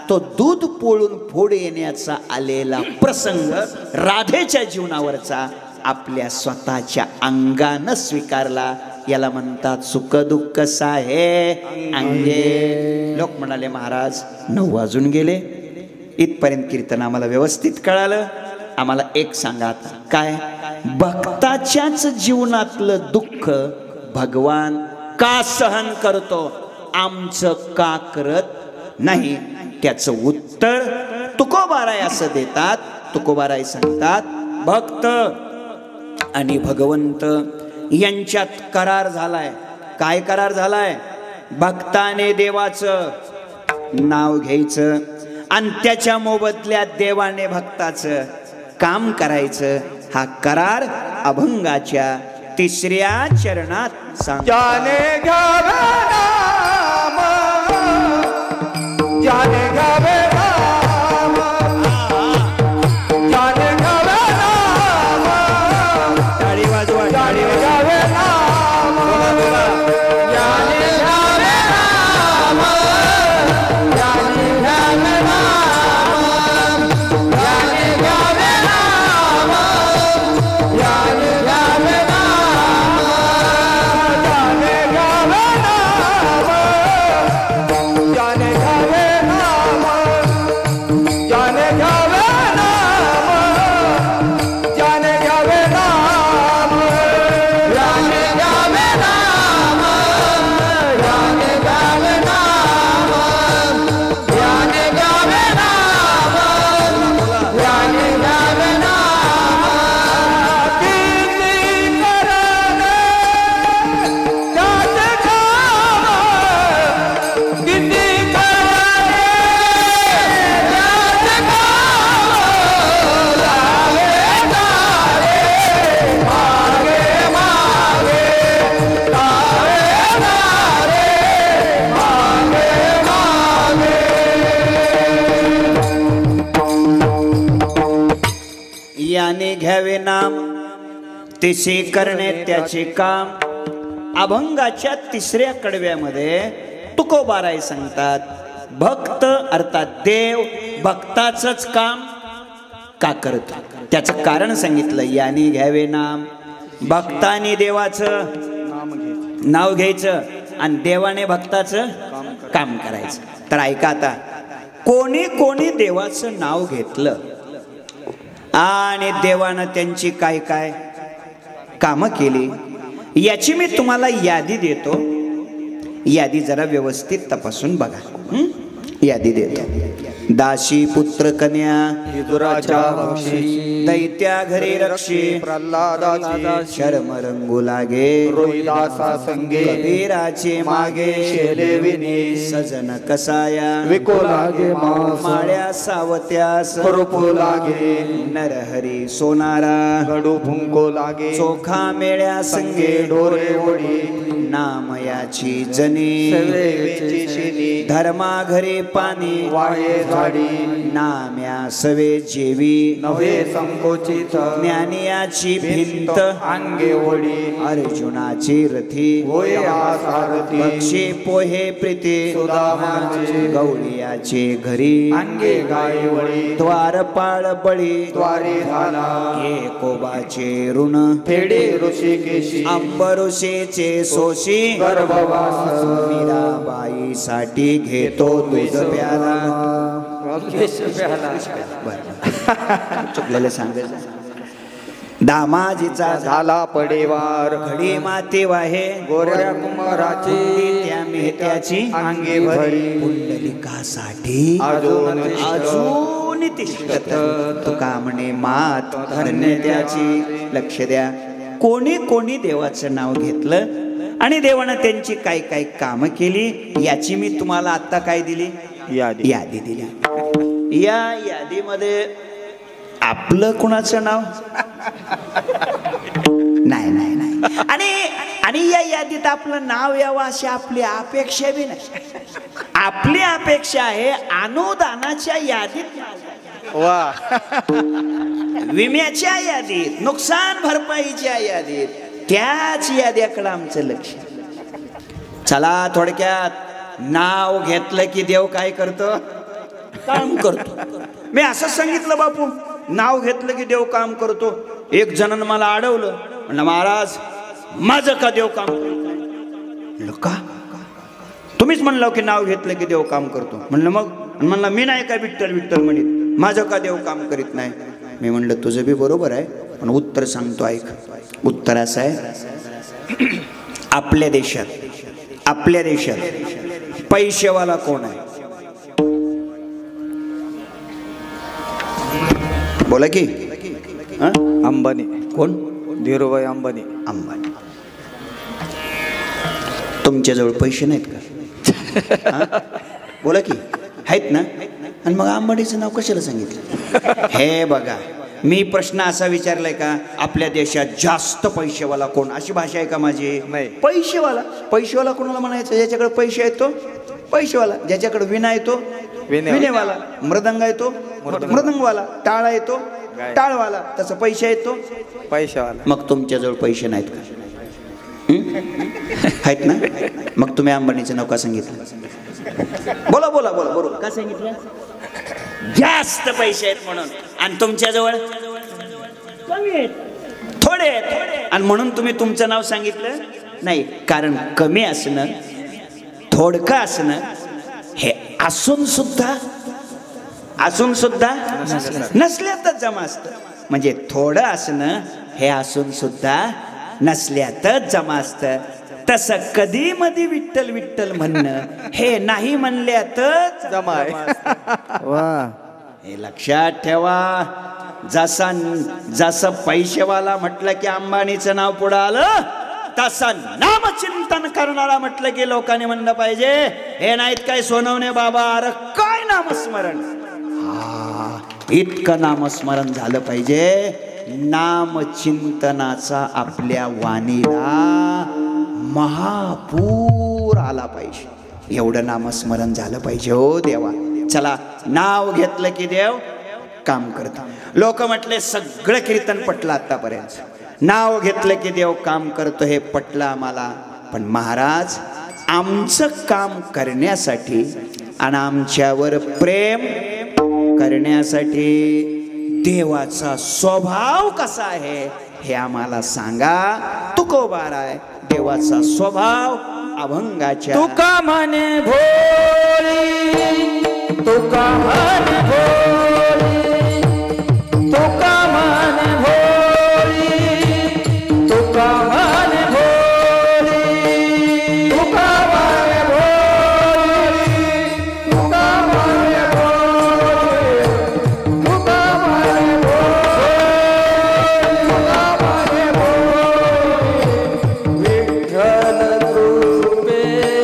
तो दूध पोळून फोड येण्याचा आलेला प्रसंग राधेच्या जीवनावरचा आपल्या स्वतःच्या अंगानं स्वीकारला. याला म्हणतात सुख दुःख साहे अंगे. लोक म्हणाले महाराज 9 वाजून गेले. इथपर्यंत कीर्तन आम्हाला व्यवस्थित कळालं. आम्हाला एक सांगा आता काय, भक्ताच्याच जीवनातलं दुःख भगवान का सहन करतो, आमचं का करत नाही? त्याचं उत्तर तुकोबाराय असं देतात. तुकोबाराय सांगतात भक्त आणि भगवंत यांच्यात करार झालाय. काय करार झालाय? भक्ताने देवाचं नाव घ्यायचं आणि त्याच्या मोबदल्यात देवाने भक्ताचं काम करायचं. हा करार अभंगाच्या 3ऱ्या चरणात सांगतात. जाने घ्यावे नाम, जाने घ्यावे नाम, जाने घ्यावे नाम, टाळी वाजवा, टाळी जाने वाजवा. घ्यावे नाम, जाने घ्यावे नाम, जाने घ्यावे नाम, जाने घ्यावे नाम, जाने घ्यावे नाम, जाने घ्यावे नाम, जाने घ्यावे नाम, जाने घ्यावे नाम, जाने घ्यावे नाम, जाने घ्यावे नाम, जाने घ्यावे नाम, जाने घ्यावे नाम, जाने घ्यावे नाम. किती करणे त्याचे काम, किती करणे त्याचे काम, लागे तारे मागे मागे, तारे तारे मागे मागे. याने घ्यावे नाम, तिसे करणे त्याचे काम. अभंगाच्या 3ऱ्या कडव्यामध्ये तुकोबाराय सांगतात भक्त अर्थात देव भक्ताचंच काम का करतो, त्याचं कारण सांगितलं. याने घ्यावे नाम, भक्ताने देवाचं नाव घ्यायचं आणि देवाने भक्ताचं काम करायचं. तर ऐका आता, कोणी कोणी देवाचं नाव घेतलं आणि देवानं त्यांची काय काय कामं केली याची मी तुम्हाला यादी देतो. यादी जरा व्यवस्थित तपासून बघा. यादी देतो. दासी पुत्र कन्या विदुराच्या बक्षी, दैत्या घरी रक्षी, प्रल्हादाची शर्म रंगू लागे, रोहिदासा संगे, कबीराचे मागे, शेलेविनी सजन कसाया, विको लागे मास, माळ्या सावत्यास, रूपो लागे, नरहरी सोनारा, गडू भुंको लागे, चोखा मेळ्या संगे, डोरे ओढी, नामयाची जनी, सेवेची शिनी, धर्मा घरी पाणी, वाये झाडी, नाम्या सवे जेवी, नव्हे संकोचित, ज्ञानियाची भिंत, अंगे ओढी, अर्जुनाची रथी, होय हा सारथी, पक्षी पोहे प्रीती, सुदामाचे, गवळियाचे घरी, अंगे गाय वळी, द्वारपाळ बळी, द्वारी झाला, एकोबाचे ऋण, फेडे ऋषिकेशी, अंबरुषेचे सोशी, गर्भवास, मीराबाई साठी घेतो दूध प्याला. चुकलेलं सांगायचं. दामाजीचा झाला पडेवार, घडी माती वाहे, गोऱ्या कुमाराची, त्या मेहत्याची अंगे भरी, पुंडलिकासाठी अजून तिष्ठत, तुका म्हणे मात धन्य त्याची. लक्ष द्या, कोणी कोणी देवाचं नाव घेतलं आणि देवानं त्यांची काय काय कामं केली याची मी तुम्हाला आता काय दिली? यादी दिली. या यादीमध्ये आपलं कुणाचं नाव नाही नाही नाही. आणि या यादीत आपलं नाव यावं अशी आपली अपेक्षा बी नाही. आपली अपेक्षा आहे अनुदानाच्या यादीत, वा, विम्याच्या यादीत, नुकसान भरपाईच्या यादीत, त्याच याद्याकडे आमचं लक्ष. चला थोडक्यात, नाव घेतलं की देव काय करतो? काम करतो. मी असंच सांगितलं बापू, नाव घेतलं की देव काम करतो. एक जणांना मला अडवलं, म्हणलं महाराज माझं का देव काम करतो? का तुम्हीच म्हणलं की नाव घेतलं की देव काम करतो. म्हणलं मग? म्हणलं मी नाही काय विठ्ठल विठ्ठल म्हणित, माझं का देव काम करीत नाही? मी म्हणलं तुझं बी बरोबर आहे, पण उत्तर सांगतो ऐक. उत्तर असं आहे, आपल्या देशात पैसेवाला कोण आहे? बोला की. अंबानी. कोण? धीरूभाई अंबानी. अंबानी. तुमच्याजवळ पैसे नाहीत का? बोला की, आहेत ना? आणि मग अंबानीचं नाव कशाला सांगितलं? हे बघा, मी प्रश्न असा विचारलाय का आपल्या देशात जास्त पैसेवाला कोण? अशी भाषा आहे का माझी? नाही. पैसेवाला कोणाला म्हणायचं? ज्याच्याकडे पैसे आहेत तो पैसेवाला, ज्याच्याकडे विना येतो विनेवाला, मृदंग येतो मृदंगवाला, टाळा येतो टाळवाला, तसं पैसे येतो पैशावाला. मग तुमच्याजवळ पैसे नाहीत का? आहेत ना? मग तुम्ही अंबानीचं नाव का सांगितलं? बोला बोला बोला. बरोबर का सांगितलं? जास्त पैसे आहेत म्हणून, आणि तुमच्याजवळ कमी आहेत, थोडे आहेत, आणि म्हणून तुम्ही तुमचं नाव सांगितलं नाही. कारण कमी असणं, थोडकं असणं हे असून सुद्धा नसल्यातच जमा असतं. म्हणजे थोडं असणं हे असून सुद्धा नसल्यातच जमा असतं. तसं कधी मधी विठ्ठल विठ्ठल म्हणणं हे नाही म्हणल्यातच जमा आहे. वा, हे लक्षात ठेवा. जसं पैसेवाला म्हटलं की अंबानीचं नाव पुढं आलं, तसं नामचिंतन करणारा म्हटलं की लोकांनी म्हणलं पाहिजे हे नाहीत काय सोनवणे बाबा, अरे काय नामस्मरण. इतकं नामस्मरण झालं पाहिजे. नामचिंतनाचा आपल्या वाणीला महापूर आला पाहिजे, एवढं नामस्मरण झालं पाहिजे. हो देवा, चला, नाव घेतलं की देव काम करतो. लोक म्हटले सगळं कीर्तन पटलं आतापर्यंत, नाव घेतलं की देव काम करतो हे पटलं आम्हाला. पण महाराज, आमचं काम करण्यासाठी आणि आमच्यावर प्रेम करण्यासाठी देवाचा स्वभाव कसा आहे हे आम्हाला सांगा. तुकोबाराय देवाचा स्वभाव अभंगाच्या. तुका म्हणे भोळी, तुका म्हणे भोळी, तुका म्हणे भोळी, तुका म्हणे भोळी, तुका म्हणे भोळी, तुका म्हणे भोळी, तुका म्हणे भोळी, तुका म्हणे भोळी. विठ्ठल कृपेची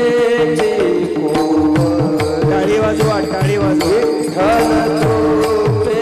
कोवळ. टाळी वाजवा, टाळी वाजवा. विठ्ठल कृपेची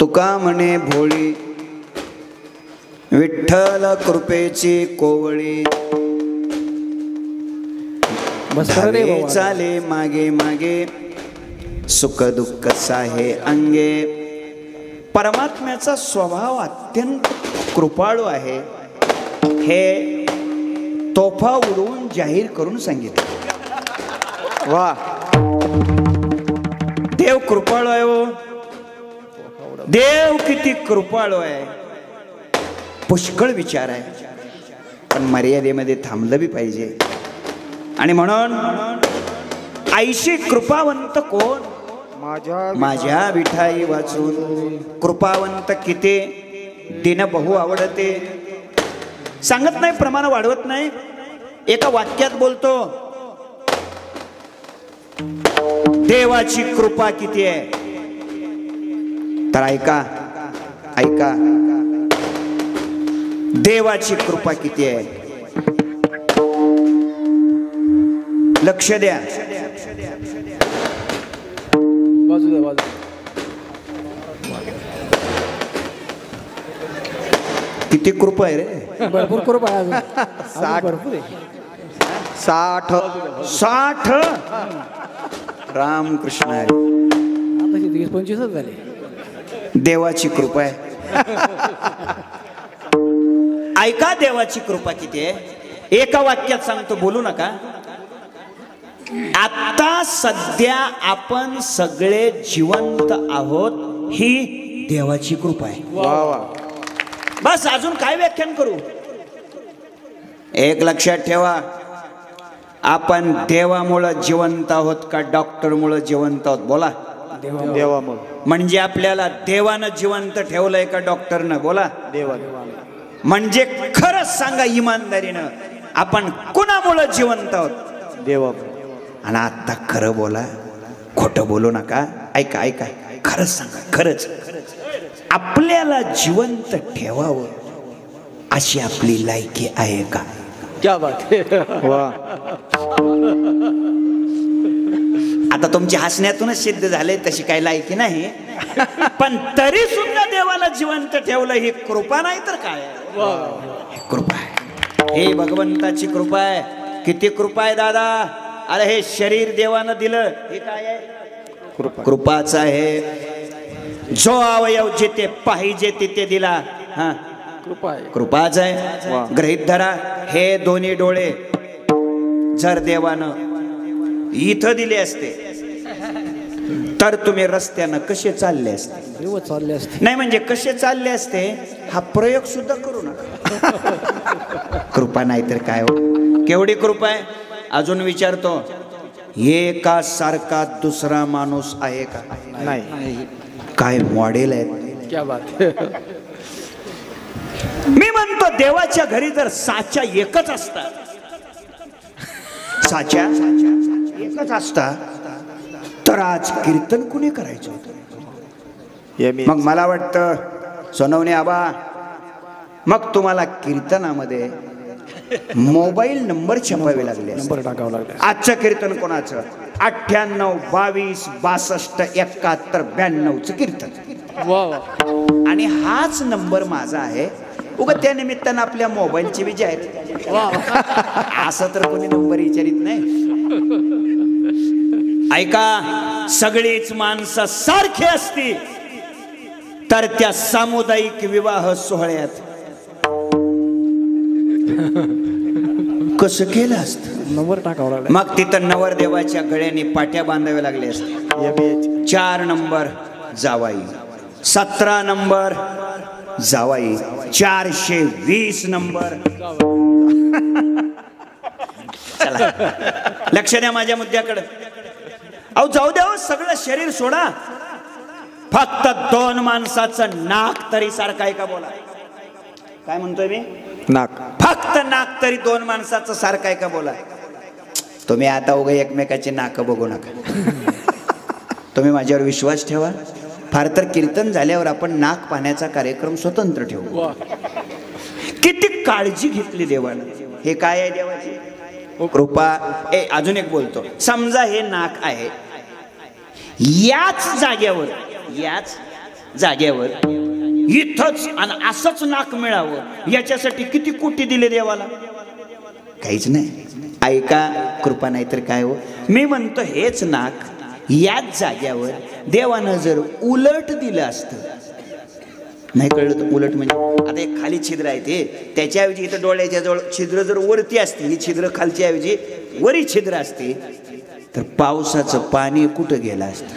तुका म्हणे भोळी विठ्ठल कृपेची कोवळी धावे चाले मागे मागे सुख दुःख साहे अंगे. परमात्म्याचा स्वभाव अत्यंत कृपाळू आहे हे तोफा उडवून जाहीर करून सांगितलं. वा. देव कृपाळू आहे हो. देव किती कृपाळू आहे. पुष्कळ विचार आहे पण मर्यादेमध्ये थांबलं बी पाहिजे. आणि म्हणून आईशी कृपावंत कोण माझ्या विठाई वाचून. कृपावंत किती दिन बहु आवडते. सांगत नाही प्रमाण वाढवत नाही एका वाक्यात बोलतो देवाची कृपा किती आहे. तर ऐका ऐका देवाची कृपा किती आहे. लक्ष द्या. किती कृपा आहे रे. भरपूर कृपा आहे. 60 भरपूर आहे. 60 रामकृष्ण हरी. आता 20-25 झाले. देवाची कृपा आहे. ऐका देवाची कृपा किती आहे. एका वाक्यात सांगतो बोलू नका. आता सध्या आपण सगळे जिवंत आहोत ही देवाची कृपा आहे. वा वा. बस अजून काय व्याख्यान करू. एक लक्षात ठेवा आपण देवामुळं जिवंत आहोत का डॉक्टरमुळं जिवंत आहोत. बोला. देवामुळे. म्हणजे आपल्याला देवानं जिवंत ठेवलंय का डॉक्टरनं. बोला. देवा. म्हणजे खरंच सांगा इमानदारीनं आपण कुणामुळं जिवंत आहोत. देवा. आणि आता खरं बोला खोटं बोलू नका. ऐका ऐका खरंच सांगा. खरंच आपल्याला जिवंत ठेवावं अशी आपली लायकी आहे का. क्या बात. वा. आता तुमच्या हसण्यातूनच सिद्ध झाले तशी काही लायकी नाही पण तरी सुद्धा देवाला जिवंत ठेवलं ही कृपा नाही तर काय. कृपा आहे. हे भगवंताची कृपा आहे. किती कृपा आहे दादा. अरे हे शरीर देवानं दिलं हे काय आहे. कृपाच आहे. जो अवयव जिथे पाहिजे तिथे दिला हा कृपा आहे. कृपाच आहे. गृहीत धरा हे दोन्ही डोळे जर देवानं इथं दिले असते तर तुम्ही रस्त्यानं कसे चालले असते. चालले असते नाही म्हणजे कसे चालले असते हा प्रयोग सुद्धा करू नका. कृपा नाही तर काय हो. केवढी कृपा आहे. अजून विचारतो एका सारखा दुसरा माणूस आहे का. नाही. काय मॉडेल आहे. क्या बात. मी म्हणतो देवाच्या घरी जर साच्या एकच असता साच्या एकच असता तर आज कीर्तन कुणी करायचं होतं. मग मला वाटतं सोनवणे आबा मग तुम्हाला कीर्तनामध्ये मोबाईल नंबर छापावे लागले. नंबर टाकावा लागला. आजचं कीर्तन कोणाचं 98 22 62 71 92चं कीर्तन. वा वा. आणि हाच नंबर माझा आहे. उगा त्या निमित्तानं आपल्या मोबाईलची बी जाहीर. असं तर कोणी नंबर विचारित नाही. ऐका सगळीच माणसं सारखी असती तर त्या सामुदायिक विवाह सोहळ्यात कसं केलं असतं. नंबर टाकावा लागला. मग तिथं नवरदेवाच्या गळ्याने पाट्या बांधाव्या लागल्या असते. 4 नंबर जावाई 17 नंबर जावाई 420 नंबर. चला लक्ष द्या माझ्या मुद्द्याकडे. अहो जाऊ द्या सगळं शरीर सोडा फक्त 2 माणसाचं नाक तरी सारखं आहे का. बोला काय म्हणतोय मी? नाक. फक्त नाक तरी दोन माणसाचं सारखं आहे का बोला? तुम्ही आता उगा एकमेकाची नाक बघू नका. तुम्ही माझ्यावर विश्वास ठेवा. फार तर कीर्तन झाल्यावर आपण नाक पाहण्याचा कार्यक्रम स्वतंत्र ठेवू. किती काळजी घेतली देवानं. हे काय आहे देवाची कृपा. अजून एक बोलतो. समजा हे नाक आहे, याच जाग्यावर इथंच आणि असंच नाक मिळावं याच्यासाठी किती कोटी दिले देवाला? काहीच नाही. ऐका कृपा. नाही तर काय हो, मी म्हणतो हेच नाक याच जाग्यावर देवानं जर उलट दिलं असतं. नाही कळलं तर उलट म्हणजे आता एक खाली छिद्र आहे ते, त्याच्याऐवजी इथं डोळ्याच्या जवळ छिद्र जर वरती असते, ही छिद्र खालच्या ऐवजी वरी छिद्र असते, तर पावसाचं पाणी कुठं गेलं असतं?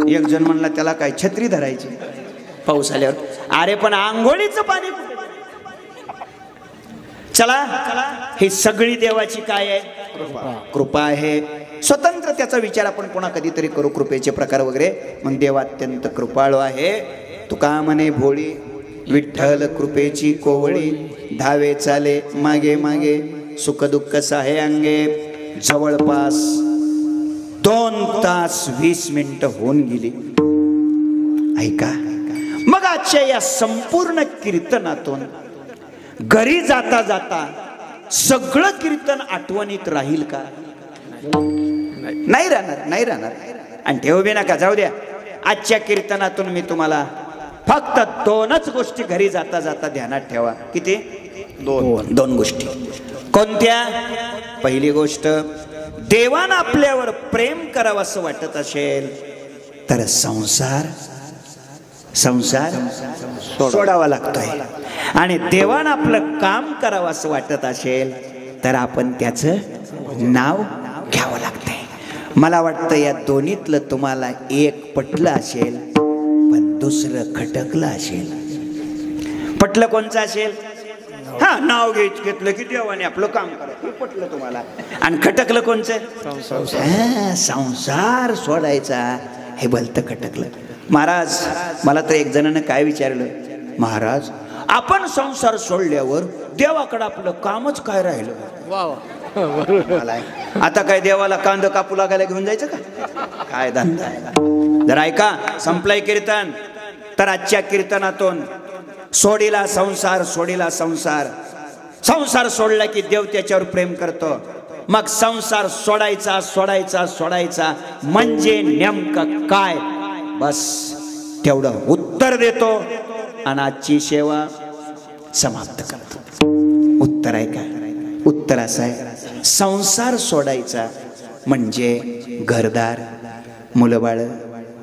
एक जण म्हणला त्याला काय छत्री धरायची पाऊस आल्यावर. अरे पण आंघोळीचं पाणी कुठं? चला ही सगळी देवाची काय आहे? कृपा आहे. स्वतंत्र त्याचा विचार आपण पुन्हा कधीतरी करू, कृपेचे प्रकार वगैरे. मग देव अत्यंत कृपाळू आहे. तुका म्हणे भोळी विठ्ठल कृपेची कोवळी, धावे चाले मागे मागे सुख दुःख साहे अंगे. जवळपास 2 तास 20 मिनिटं होऊन गेली. ऐका. मग आजच्या या संपूर्ण कीर्तनातून घरी जाता जाता सगळं कीर्तन आठवणीत राहील का? नाही राहणार. आणि ठेवू बी नका, जाऊ द्या. आजच्या कीर्तनातून मी तुम्हाला फक्त 2च गोष्टी घरी जाता जाता ध्यानात ठेवा. किती? 2 गोष्टी. कोणत्या? पहिली गोष्ट, देवानं आपल्यावर प्रेम करावं असं वाटत असेल तर संसार सोडावा लागतोय. आणि देवानं आपलं काम करावं असं वाटत असेल तर आपण त्याचं नाव घ्यावं लागतंय. मला वाटतं या दोन्हीतलं तुम्हाला एक पटलं असेल, पण दुसरं खटकलं असेल. पटलं कोणचं असेल? हा, नाव घेतलं की देवाने आपलं काम करायचं, पटलं तुम्हाला. आणि खटकलं कोणचं? संसार सोडायचा, हे भलतं खटकलं. महाराज, मला तर एक जणानं काय विचारलं, महाराज आपण संसार सोडल्यावर देवाकडे आपलं कामच काय राहिलं? आता काय देवाला कांदा कापू लागायला घेऊन जायचं का? काय धंदा आहे? जर ऐका, संपलाय कीर्तन. तर आजच्या कीर्तनातून सोडीला संसार सोडला की देव त्याच्यावर प्रेम करतो. मग संसार सोडायचा म्हणजे नेमकं काय? बस तेवढं उत्तर देतो आणि आजची सेवा समाप्त करतो. उत्तर आहे का? उत्तर असं आहे, संसार सोडायचा म्हणजे घरदार, मुलंबाळ,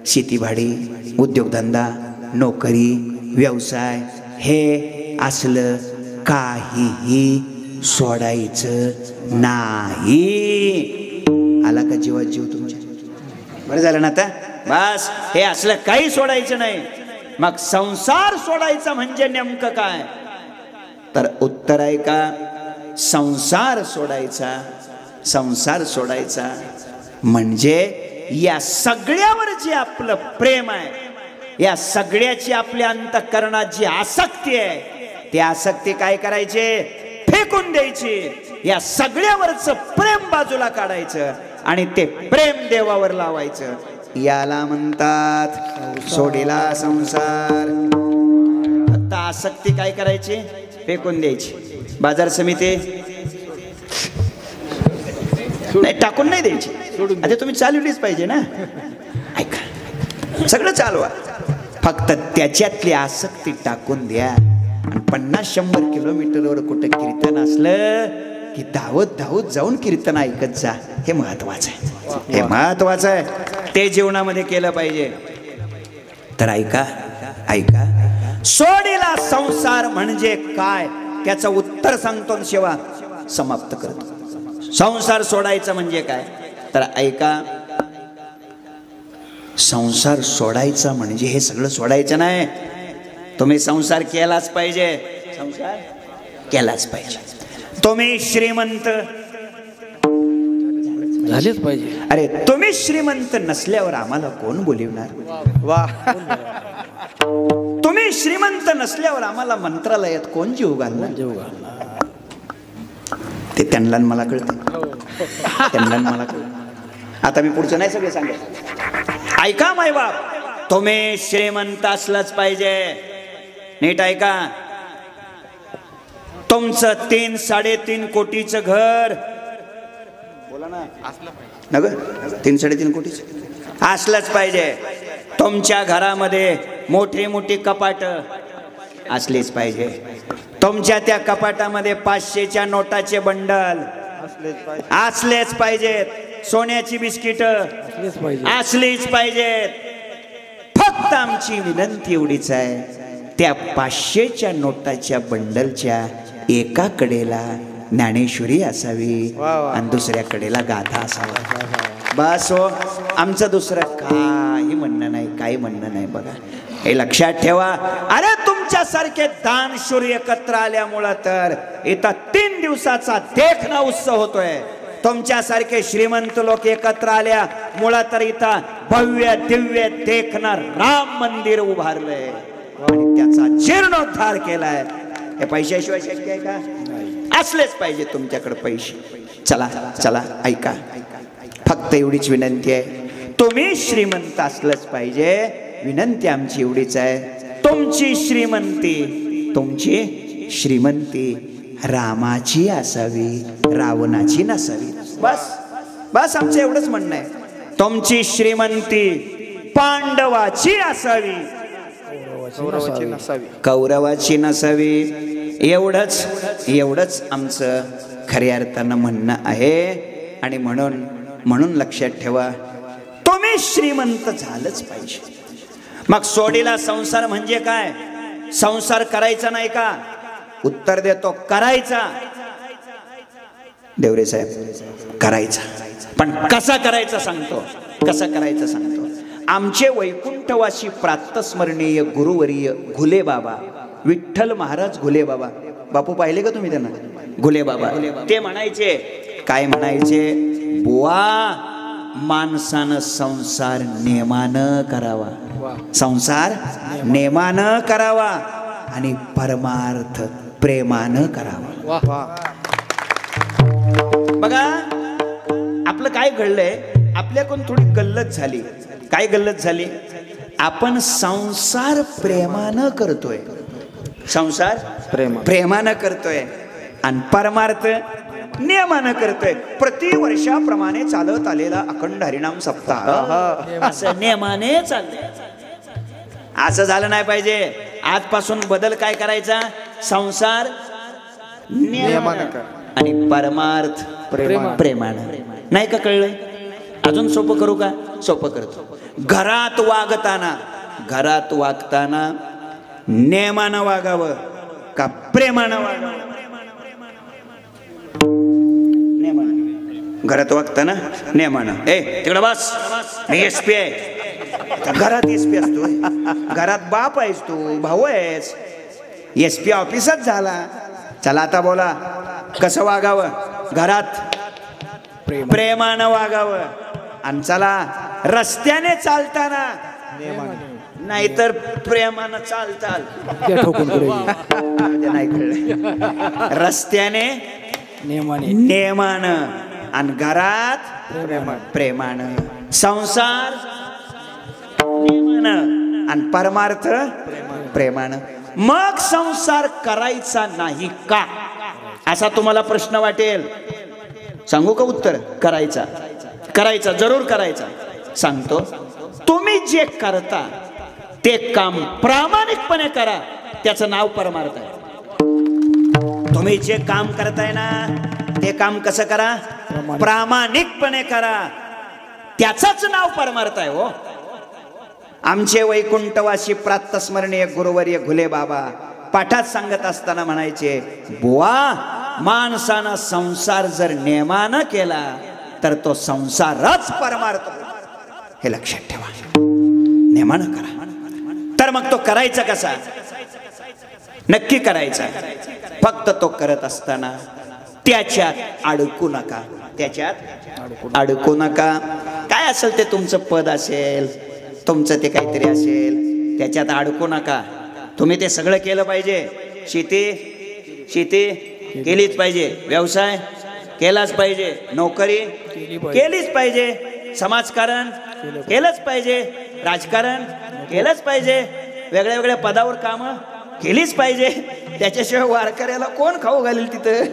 शेतीभाडी, उद्योगधंदा, नोकरी, व्यवसाय हे असलं काहीही सोडायचं नाही. आला का जीवात जीव तुमच्या? बरं झालं ना आता? बस हे असलं काही सोडायचं नाही. मग संसार सोडायचा म्हणजे नेमकं काय? तर उत्तर आहे का, संसार सोडायचा म्हणजे या सगळ्यावर जे आपलं प्रेम आहे, या सगळ्याची आपल्या अंतःकरणात जी आसक्ती आहे, ती आसक्ती काय करायची? फेकून द्यायची. या सगळ्यावरचं प्रेम बाजूला काढायचं आणि ते प्रेम देवावर लावायचं. याला म्हणतात सोडीला संसार. आता आसक्ती काय करायची? फेकून द्यायची. बाजार समिती नाही, टाकून नाही द्यायची. आता तुम्ही चालवलीच पाहिजे ना. ऐका, सगळं चालवा, फक्त त्याच्यातली आसक्ती टाकून द्या. आणि 50-100 किलोमीटरवर कुठं कीर्तन असलं की धावत जाऊन कीर्तन ऐकत जा. हे महत्वाचं आहे. ते जीवनामध्ये केलं पाहिजे. तर ऐका, सोडीला संसार म्हणजे काय त्याचं उत्तर सांगतो आणि सेवा समाप्त करतो. संसार सोडायचं म्हणजे काय? तर ऐका, संसार सोडायचा म्हणजे हे सगळं सोडायचं नाही. तुम्ही संसार केलाच पाहिजे. तुम्ही श्रीमंत झालेच पाहिजे. अरे तुम्ही श्रीमंत नसल्यावर आम्हाला कोण बोलवणार? वाह. तुम्ही श्रीमंत नसल्यावर आम्हाला मंत्रालयात कोण जीव घालणार? जीव घालणार. ते त्यांना मला कळतं, त्यांना मला कळतं. आता मी पुढचं नाही सगळे सांगेल. ऐका मायबाप, तुम्ही श्रीमंत असलंच पाहिजे. नीट ऐका. तुमचं 3-3.5 कोटीचं घर, बोला ना, न ग 3-3.5 कोटीचं असलंच पाहिजे. तुमच्या घरामध्ये मोठी मोठी कपाट असलीच पाहिजे. तुमच्या त्या कपाटामध्ये 500च्या नोटाचे बंडल असलेच पाहिजेत. सोन्याची बिस्किट असलीच पाहिजे. असलीच पाहिजेत. फक्त आमची विनंती एवढीच आहे, त्या 500च्या नोटाच्या बंडलच्या एका कडेला ज्ञानेश्वरी असावी आणि दुसऱ्या कडेला गाथा असावा. बस हो, आमचं दुसरं काही म्हणणं नाही, काही म्हणणं नाही. बघा, हे लक्षात ठेवा. अरे तुमच्यासारखे दानशूर एकत्र आल्यामुळं तर इथं 3 दिवसाचा देखणा उत्सव होतोय. तुमच्यासारखे श्रीमंत लोक एकत्र आल्यामुळं तर इथं भव्य दिव्य देखणं राम मंदिर उभारलंय आणि त्याचा जीर्णोद्धार केलाय. हे पैशाशिवाय शक्य आहे का? असलेच पाहिजे तुमच्याकडे पैसे. चला चला ऐका, फक्त एवढीच विनंती आहे, तुम्ही श्रीमंत असलंच पाहिजे. विनंती आमची एवढीच आहे, तुमची श्रीमंती रामाची असावी, रावणाची नसावी. बस बस, आमचं एवढंच म्हणणं आहे. तुमची श्रीमंती पांडवाची असावी, कौरवाची नसावी. एवढंच आमचं खऱ्या अर्थानं म्हणणं आहे. आणि म्हणून लक्षात ठेवा, तुम्ही श्रीमंत झालंच पाहिजे. मग सोडीला संसार म्हणजे काय? संसार करायचा नाही का? उत्तर देतो, करायचा. देवरे साहेब, करायचा. पण कसा करायचा सांगतो, कसा करायचा सांगतो. आमचे वैकुंठवासी प्रातस्मरणीय गुरुवर्य घुले बाबा, विठ्ठल महाराज घुले बाबा, बापू पाहिले का तुम्ही त्यांना? घुले बाबा ते म्हणायचे, काय म्हणायचे? बुवा, माणसानं संसार नेमानं करावा, संसार नेमानं करावा आणि परमार्थ प्रेमानं करावा. बघा, आपलं काय घडलंय, आपल्याकडून थोडी गल्लत झाली. काय गल्लत झाली? आपण संसार प्रेमानं करतोय, संसार प्रेमानं करतोय आणि परमार्थ नियमानं करतोय. प्रतिवर्षाप्रमाणे चालत आलेला अखंड हरिनाम सप्ताह असं नियमाने चाललंय. असं झालं नाही पाहिजे. आजपासून बदल काय करायचा? संसार नियमानं आणि परमार्थ प्रेमानं. नाही का कळलंय? अजून सोपं करू का? सोपं करतो. घरात वागताना नेमानं वागावं का प्रेमानं वागावं? नेमानं. घरात वागताना नेमानं. तिकडं बस, मी एसपी आहे. घरात एसपी असतो, घरात बाप आहेस तू, भाऊ आहेस, एसपी ऑफिसात झाला. चला आता बोला, कसं वागावं? घरात प्रेमानं वागावं. आणि चला रस्त्याने चालताना नाहीतर प्रेमानं चालताल. नाही कळलं. रस्त्याने नेमानं आणि घरात प्रेमानं. संसार नेमानं आणि परमार्थ प्रेमानं. मग संसार करायचा नाही का, असा तुम्हाला प्रश्न वाटेल. सांगू का उत्तर? करायचा, करायचा, जरूर करायचा. सांगतो, तुम्ही जे करता ते काम प्रामाणिकपणे करा, त्याचं नाव परमार्थ आहे. तुम्ही जे काम करताय ना, ते काम कसं करा? प्रामाणिकपणे करा, त्याचंच नाव परमार्थ आहे. हो, आमचे वैकुंठवासी प्रातस्मरणीय गुरुवर्य घुले बाबा पाठात सांगत असताना म्हणायचे, बुवा, माणसानं संसार जर नेमानं केला तर तो संसारच परमार्थ होतो. हे लक्षात ठेवा. नेमानं करा. तर मग तो करायचा कसा? नक्की करायचा. फक्त तो करत असताना त्याच्यात अडकू नका. त्याच्यात अडकू नका. काय असेल ते, तुमचं पद असेल, तुमचं ते काहीतरी असेल, त्याच्यात अडकू नका. तुम्ही ते सगळं केलं पाहिजे. शेती केलीच पाहिजे, व्यवसाय केलाच पाहिजे, नोकरी केलीच पाहिजे, समाजकारण केलंच पाहिजे, राजकारण केलंच पाहिजे, वेगळ्या वेगळ्या पदावर कामं केलीच पाहिजे. त्याच्याशिवाय वारकऱ्याला कोण खाऊ घालेल तिथं?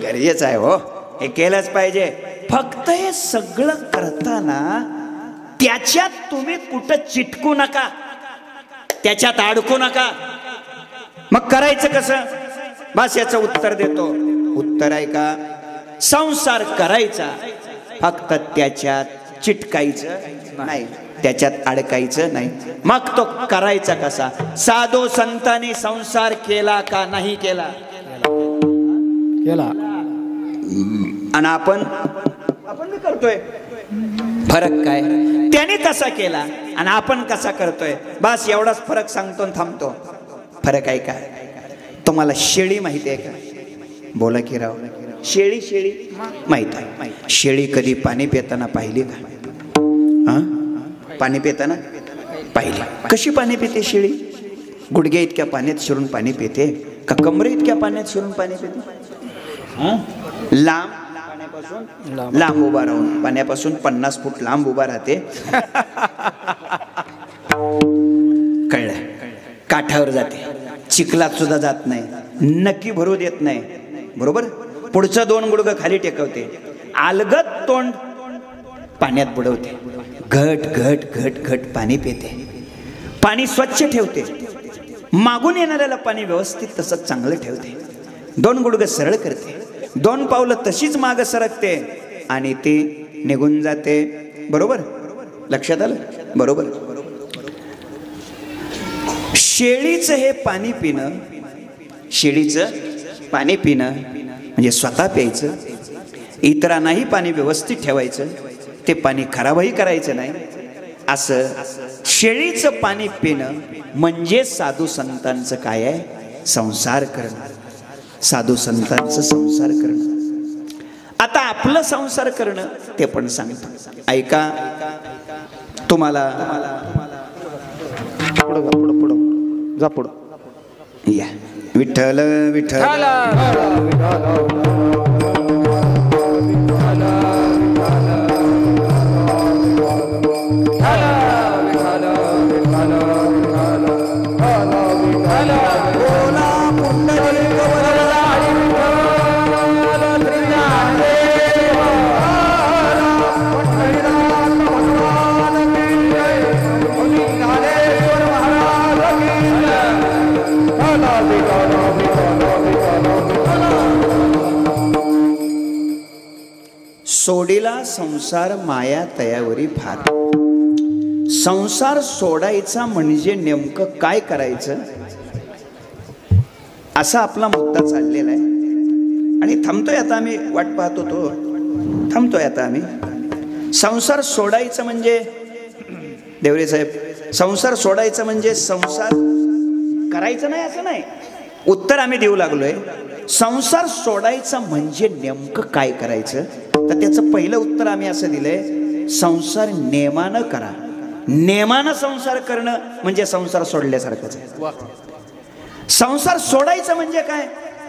गरजेचं आहे हो, हे केलंच पाहिजे. फक्त हे सगळं करताना त्याच्यात तुम्ही कुठं चिटकू नका, त्याच्यात अडकू नका. मग करायचं कसं? बस याचं उत्तर देतो. उत्तर आहे का? संसार करायचा, फक्त त्याच्यात चिटकायचं नाही, त्याच्यात अडकायचं नाही. मग तो करायचा कसा? साधू संतांनी संसार केला का नाही केला? केला. आणि आपण मी करतोय. फरक काय? त्याने कसा केला आणि आपण कसा करतोय, बस एवढाच फरक सांगतो आणि थांबतो. फरक आहे का? तुम्हाला शेळी माहिती आहे का? बोला की राव. शेळी माहित आहे. शेळी कधी पाणी पिताना पाहिली का? हा, पाणी पिताना पाहिली. कशी पाणी पिते शेळी? गुडघे इतक्या पाण्यात शिरून पाणी पिते का कमरे इतक्या पाण्यात शिरून पाणी पिते? लांब पाण्यापासून लांब उभा राहून, पाण्यापासून 50 फूट लांब उभा राहते. कळलं? काठावर जाते, चिखलात सुद्धा जात नाही, नक्की भरू देत नाही. बरोबर? पुढचं 2 गुडघं खाली टेकवते, अलगद तोंड पाण्यात बुडवते, घट घट घट घट पाणी पिते, पाणी स्वच्छ ठेवते, मागून येणाऱ्याला पाणी व्यवस्थित तसंच चांगलं ठेवते, 2 गुडघं सरळ करते, 2 पावलं तशीच माग सरकते आणि ती निघून जाते. बरोबर? लक्षात आलं? बरोबर. शेळीचं हे पाणी पिणं, शेळीचं पाणी पिणं म्हणजे स्वतः प्यायचं, इतरांनाही पाणी व्यवस्थित ठेवायचं, ते पाणी खराबही करायचं नाही. असं शेळीचं पाणी पिणं म्हणजे साधू संतांचं काय आहे? संसार करणं. साधू संतांचं संसार करणं. आता आपलं संसार करणं ते पण सांगतो, ऐका. तुम्हाला पुढं जा पुढं या. विठ्ठल विठ्ठल सोडिला संसार माया तयावरी भार. संसार सोडायचा म्हणजे नेमकं काय करायचं, असा आपला मुद्दा चाललेला आहे. आणि थांबतोय आता आम्ही, वाट पाहतो तो थांबतोय आता आम्ही. संसार सोडायचं म्हणजे, देवरे साहेब, संसार सोडायचं म्हणजे संसार करायचं नाही असं नाही. उत्तर आम्ही देऊ लागलोय. संसार सोडायचा म्हणजे नेमकं काय करायचं, तर त्याचं पहिलं उत्तर आम्ही असं दिलंय, संसार नेमानं करा. नेमानं संसार करणं म्हणजे संसार सोडल्यासारखंच आहे. संसार सोडायचं म्हणजे काय?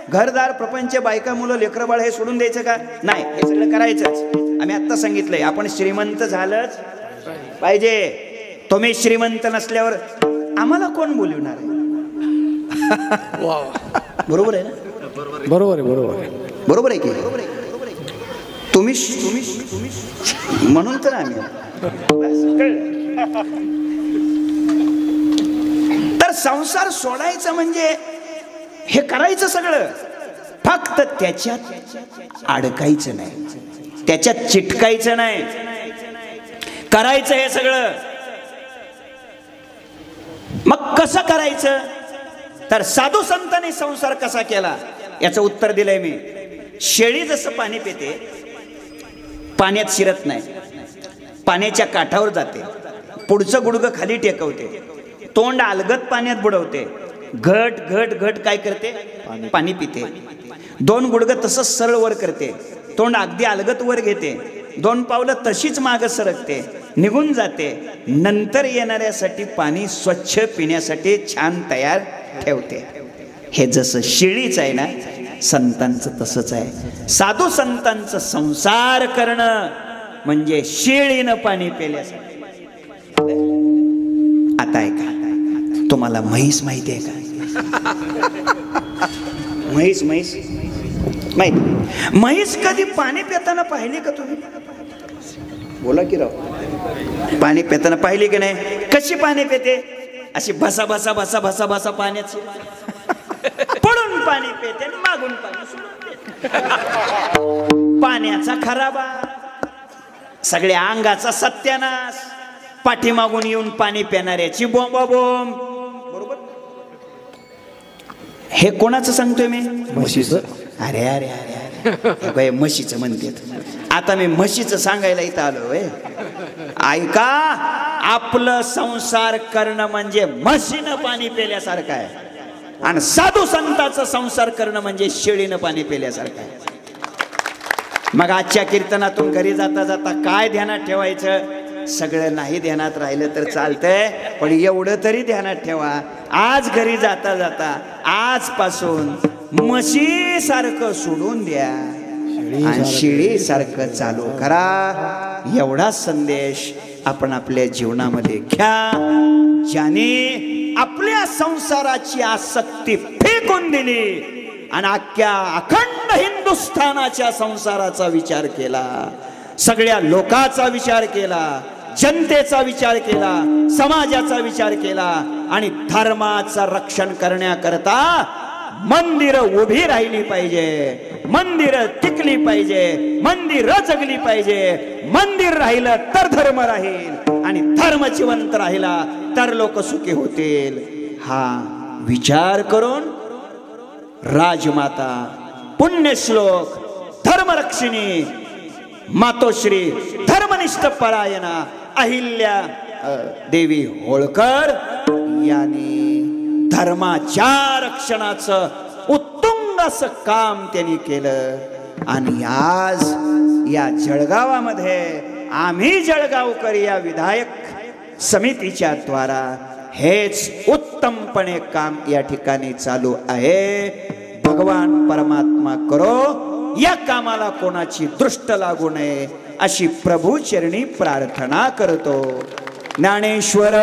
घरदार, प्रपंच, बायका, मुलं, लेकरं बाळ हे सोडून द्यायचं का? नाही, हे सगळं करायचंच. आम्ही आत्ता सांगितलंय, आपण श्रीमंत झालंच पाहिजे. तुम्ही श्रीमंत नसल्यावर आम्हाला कोण बोलवणार आहे? बरोबर आहे ना? बरोबर आहे, बरोबर आहे. बरोबर आहे की? तुम्ही म्हणून तर आम्ही. तर संसार सोडायचं म्हणजे हे करायचं सगळं, फक्त त्याच्यात अडकायचं नाही, त्याच्यात चिटकायचं नाही, करायचं हे सगळं. मग कसं करायचं? तर साधू संतांनी संसार कसा केला याचं उत्तर दिलंय मी. शेळी जसं पाणी पिते, पाण्यात शिरत नाही, पाण्याच्या काठावर जाते, पुढचं गुडघं खाली टेकवते, तोंड अलगद पाण्यात बुडवते, घट घट घट काय करते? पाणी पिते. 2 गुडघं तसंच सरळ वर करते, तोंड अगदी अलगद वर घेते, 2 पावलं तशीच मागं सरकते, निघून जाते, नंतर येणाऱ्यासाठी पाणी स्वच्छ पिण्यासाठी छान तयार ठेवते. हे जसं शिळीच आहे ना, संतांचं तसंच आहे. साधू संतांचं संसार करणं म्हणजे शिळीनं पाणी पेल्यासाठी. आता ऐका, तुम्हाला म्हैस माहिती आहे का? म्हैस म्हैस माहिती? म्हैस कधी पाणी पिताना पाहिली का तुम्ही? बोला की राव. पाणी पिताना पाहिली की नाही? कशी पाणी पिते? अशी भसा भसा भसा भसा भसा पाण्याची पडून पाणी पिते आणि मागून पाणी सोडून देते. पाण्याचा खराबा, सगळ्या अंगाचा सत्यानाश, पाठीमागून येऊन पाणी पिणाऱ्याची बोंबाबोंब. बरोबर. हे कोणाचं सांगतोय मी? म्हशीचं. अरे अरे अरे अरे, म्हशीचं म्हणते. आता मी म्हशीचं सांगायला इथं आलोय. ऐका, आपलं संसार करणं म्हणजे म्हशीनं पाणी पेल्यासारखं आहे, आणि साधू संतांचा संसार करणं म्हणजे शेळीनं पाणी पेल्यासारखं आहे. मग आजच्या कीर्तनातून घरी जाता जाता काय ध्यानात ठेवायचं? सगळं नाही ध्यानात राहिलं तर चालतंय, पण एवढं तरी ध्यानात ठेवा. आज घरी जाता जाता आजपासून म्हशी सारखं सोडून द्या आणि शिळी सारखं चालू करा. एवढा संदेश आपण आपल्या जीवनामध्ये घ्या. ज्याने आपल्या संसाराची आसक्ती फेकून दिली आणि अख्ख्या अखंड हिंदुस्थानाच्या संसाराचा विचार केला, सगळ्या लोकाचा विचार केला, जनतेचा विचार केला, समाजाचा विचार केला, आणि धर्माचं रक्षण करण्याकरता मंदिरं उभी राहिली पाहिजे, मंदिरं टिकली पाहिजे, मंदिरं जगली पाहिजे. मंदिर राहिलं तर धर्म राहील, आणि धर्म जिवंत राहिला तर लोक सुखी होतील. हा विचार करून राजमाता, पुण्यश्लोक, धर्मरक्षिणी, मातोश्री, धर्मनिष्ठ परायणा अहिल्या देवी होळकर यांनी धर्माच्या रक्षणाचं उत्तुंग असं काम त्यांनी केलं. आणि आज या जळगावामध्ये आम्ही जळगावकर या विधायक समितीच्या द्वारा हेच उत्तमपणे काम या ठिकाणी चालू आहे. भगवान परमात्मा करो या कामाला कोणाची दृष्ट लागू नये अशी प्रभू चरणी प्रार्थना करतो. ज्ञानेश्वर